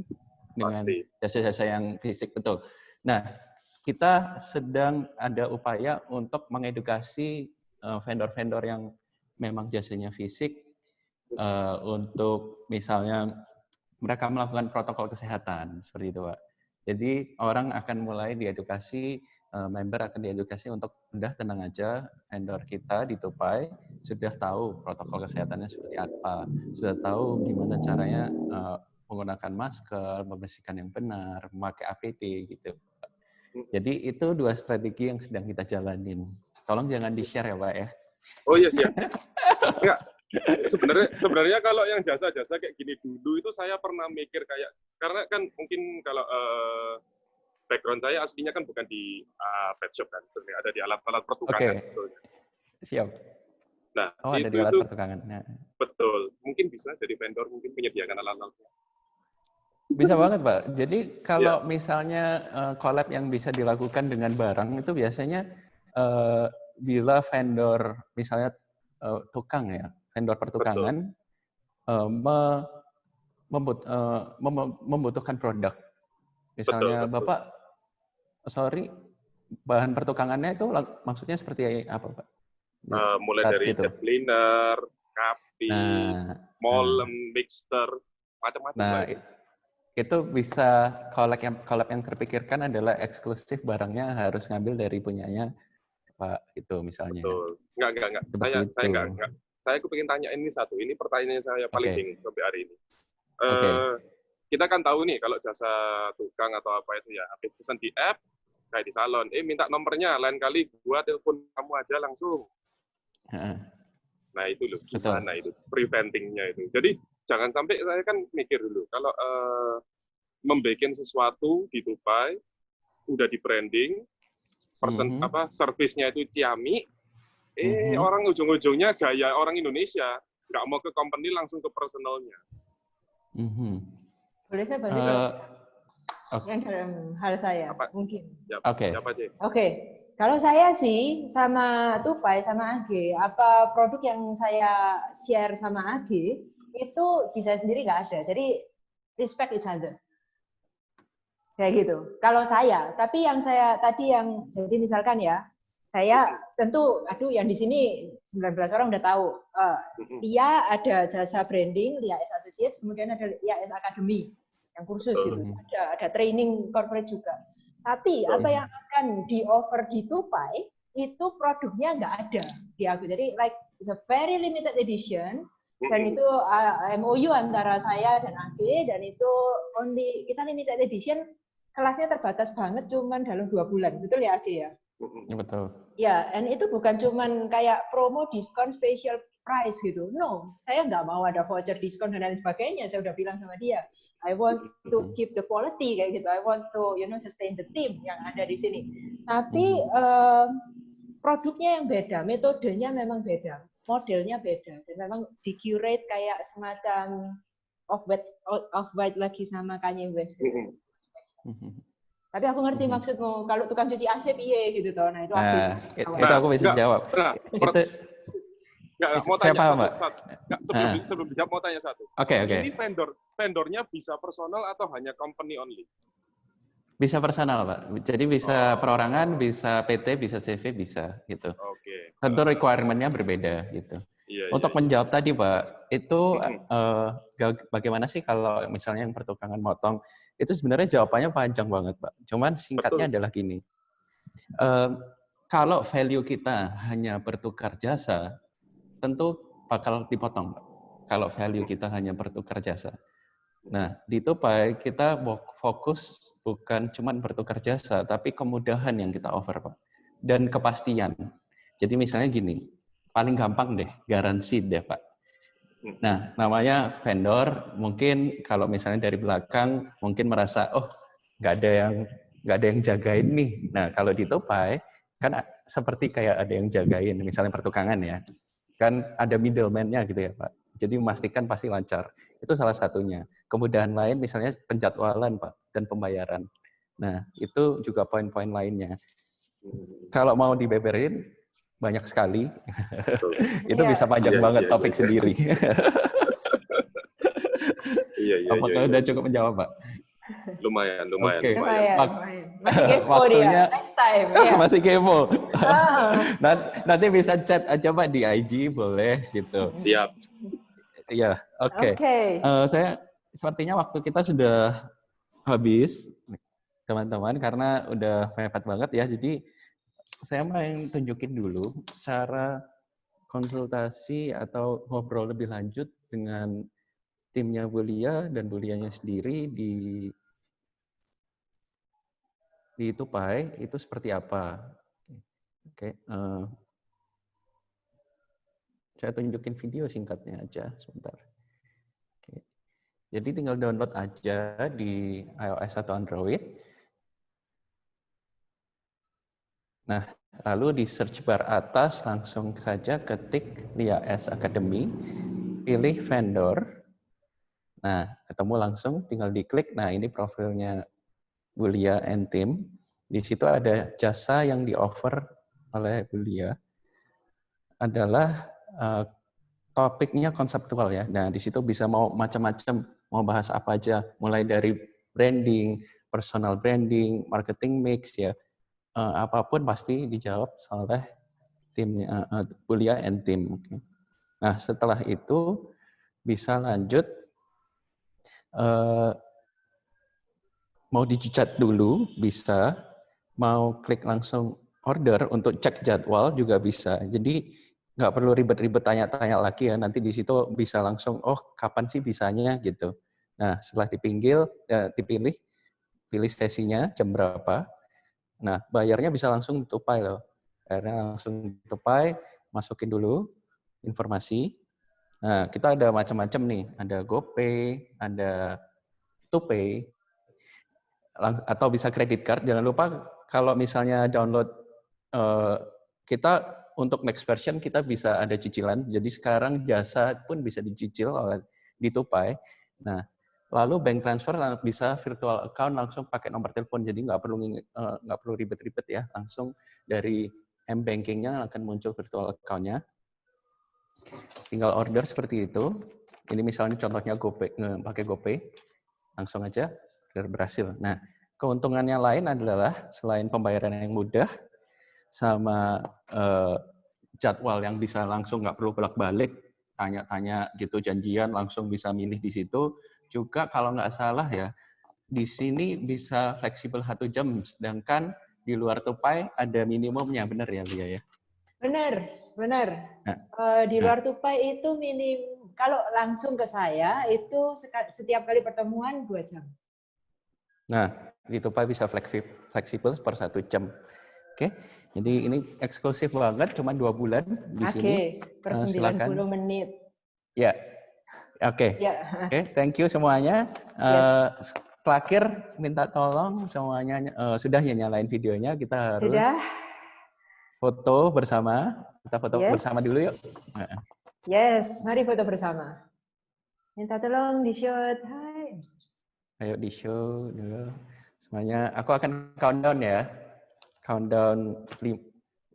dengan jasa-jasa yang fisik, betul. Nah, kita sedang ada upaya untuk mengedukasi vendor-vendor yang memang jasanya fisik untuk misalnya mereka melakukan protokol kesehatan seperti itu Pak. Jadi orang akan mulai diedukasi, member akan diedukasi untuk udah tenang aja, vendor kita di Tupai sudah tahu protokol kesehatannya seperti apa, sudah tahu gimana caranya menggunakan masker, membersihkan yang benar, memakai APD gitu. Jadi itu dua strategi yang sedang kita jalanin. Tolong jangan di-share ya Pak ya. Oh iya siap. Enggak. Sebenarnya kalau yang jasa-jasa kayak gini dulu itu saya pernah mikir kayak, karena kan mungkin kalau background saya aslinya kan bukan di pet shop kan, ada di alat-alat pertukangan sebetulnya. Siap. Nah, ada di alat pertukangan. Nah. Betul. Mungkin bisa jadi vendor, mungkin menyediakan alat-alatnya. Bisa banget, Pak. Jadi kalau misalnya collab yang bisa dilakukan dengan barang itu biasanya bila vendor misalnya tukang ya, vendor pertukangan membutuhkan produk. Misalnya betul. Bapak, bahan pertukangannya itu maksudnya seperti apa, Pak? Mulai dari jet cleaner, kapi, molen, mixer, macam-macam. Nah, itu bisa collab yang terpikirkan adalah eksklusif barangnya harus ngambil dari punyanya Pak itu misalnya. Betul. Enggak. Saya enggak. Saya pengen tanya ini satu. Ini pertanyaan saya paling bingung sampai hari ini. Kita kan tahu nih kalau jasa tukang atau apa itu ya, habis pesan di app, kayak di salon, minta nomornya, lain kali gua telepon kamu aja langsung. Nah itu loh, gimana itu preventingnya itu. Jadi jangan sampai saya kan mikir dulu, kalau membuat sesuatu di Tupai, udah di branding, servisnya itu ciamik, orang ujung-ujungnya gaya orang Indonesia, nggak mau ke company langsung ke personalnya. Boleh saya bantu yang dalam hal saya mungkin. Oke. Kalau saya sih sama Tupai sama AG, apa produk yang saya share sama AG itu bisa sendiri nggak ada. Jadi respect each other. Kayak gitu. Kalau saya, tapi yang saya tadi yang jadi misalkan ya, saya tentu yang di sini 19 orang udah tahu. Dia ada jasa branding, Lia S Associates, kemudian ada Lia S Academy yang kursus gitu. Ada training corporate juga. Tapi apa yang akan di-offer di Tupai itu produknya nggak ada di aku. Jadi like it's a very limited edition dan itu MOU antara saya dan AG dan itu kita limited edition kelasnya terbatas banget cuman dalam 2 bulan. Betul ya AG ya? Betul. Ya, dan itu bukan cuman kayak promo, diskon, special price gitu. No, saya nggak mau ada voucher diskon dan lain sebagainya. Saya udah bilang sama dia. I want to keep the quality kayak gitu. I want to sustain the team yang ada di sini. Tapi produknya yang beda, metodenya memang beda, modelnya beda, dan memang di-curate kayak semacam Off-White lagi sama Kanye West. Tapi aku ngerti maksudmu, kalau tukang cuci AC piye gitu toh. Nah, itu aku bisa jawab. Mau saya tanya paham, Mbak. Sebelum dijawab mau tanya satu. Oke. Ini vendornya bisa personal atau hanya company only? Bisa personal, Pak. Jadi bisa perorangan, bisa PT, bisa CV, bisa gitu. Oke. Tentu requirement-nya berbeda gitu. Untuk menjawab tadi, Pak, itu bagaimana sih kalau misalnya yang pertukangan motong, itu sebenarnya jawabannya panjang banget, Pak. Cuman singkatnya adalah gini. Kalau value kita hanya bertukar jasa, tentu bakal dipotong, Pak. Kalau value kita hanya bertukar jasa. Nah, di Tupai kita fokus bukan cuma bertukar jasa, tapi kemudahan yang kita offer, Pak. Dan kepastian. Jadi misalnya gini, paling gampang deh, garansi deh, Pak. Nah, namanya vendor, mungkin kalau misalnya dari belakang, mungkin merasa, oh, nggak ada yang jagain nih. Nah, kalau di Tupai, kan seperti kayak ada yang jagain, misalnya pertukangan ya. Kan ada middleman-nya gitu ya, Pak. Jadi memastikan pasti lancar. Itu salah satunya. Kemudahan lain misalnya penjadwalan, Pak, dan pembayaran. Nah, itu juga poin-poin lainnya. Kalau mau dibeberin, banyak sekali. Itu bisa panjang banget topik sendiri. Apakah udah cukup menjawab, Pak? Lumayan. Okay. Masih kepo dia. Next time. Masih kepo. Nanti bisa chat aja, Pak, di IG boleh gitu. Siap. Iya, oke. Saya sepertinya waktu kita sudah habis, teman-teman, karena udah mepet banget ya. Jadi saya mau tunjukin dulu cara konsultasi atau ngobrol lebih lanjut dengan timnya Bulia dan Bulianya sendiri di Tupai itu seperti apa. Oke. Saya tunjukin video singkatnya aja sebentar. Oke. Jadi tinggal download aja di iOS atau Android. Nah, lalu di search bar atas langsung saja ketik Lia S Academy, pilih vendor. Nah, ketemu langsung, tinggal diklik. Nah, ini profilnya Bulia and Team. Di situ ada jasa yang di-offer oleh Bulia. Adalah topiknya konseptual ya. Nah, di situ bisa mau macam-macam, mau bahas apa aja, mulai dari branding, personal branding, marketing mix ya. Apapun pasti dijawab oleh timnya Bulia and Team. Nah, setelah itu bisa lanjut mau di-chat dulu bisa, mau klik langsung order untuk cek jadwal juga bisa. Jadi nggak perlu ribet-ribet tanya-tanya lagi ya, nanti di situ bisa langsung, oh kapan sih bisanya gitu. Nah setelah dipilih sesinya jam berapa, nah bayarnya bisa langsung Tupai loh. Karena langsung Tupai, masukin dulu informasi. Nah kita ada macam-macam nih, ada GoPay, ada Tupay, atau bisa credit card. Jangan lupa kalau misalnya download kita untuk next version kita bisa ada cicilan. Jadi sekarang jasa pun bisa dicicil oleh di Tupai. Nah, lalu bank transfer bisa virtual account langsung pakai nomor telepon. Jadi nggak perlu ribet-ribet ya. Langsung dari m-banking-nya akan muncul virtual account-nya. Tinggal order seperti itu. Ini misalnya contohnya GoPay, pakai GoPay. Langsung aja berhasil. Nah, keuntungannya lain adalah selain pembayaran yang mudah, sama jadwal yang bisa langsung nggak perlu bolak-balik, tanya-tanya gitu, janjian langsung bisa milih di situ. Juga kalau nggak salah ya, di sini bisa fleksibel 1 jam, sedangkan di luar Tupai ada minimumnya, benar ya Lia ya? Benar. Nah, di luar Tupai itu minim, kalau langsung ke saya itu setiap kali pertemuan 2 jam. Nah, di Tupai bisa fleksibel per 1 jam. Oke, jadi ini eksklusif banget, cuma 2 bulan di sini. Per 90 menit. Ya, Oke. Thank you semuanya. Terakhir minta tolong semuanya sudah ya nyalain videonya, kita harus foto bersama. Kita foto bersama dulu yuk. Yes, mari foto bersama. Minta tolong di-shoot. Hai. Ayo di-show dulu. Semuanya, aku akan countdown ya. Countdown 5,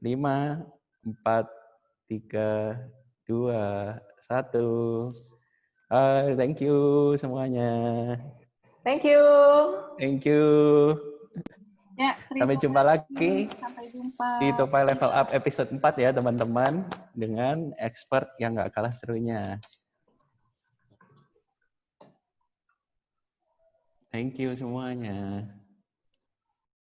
4, 3, 2, 1. Thank you semuanya. Thank you. Thank you. Ya, sampai jumpa lagi. Sampai jumpa. Di Topai Level Up episode 4 ya teman-teman. Dengan expert yang nggak kalah serunya. Thank you semuanya.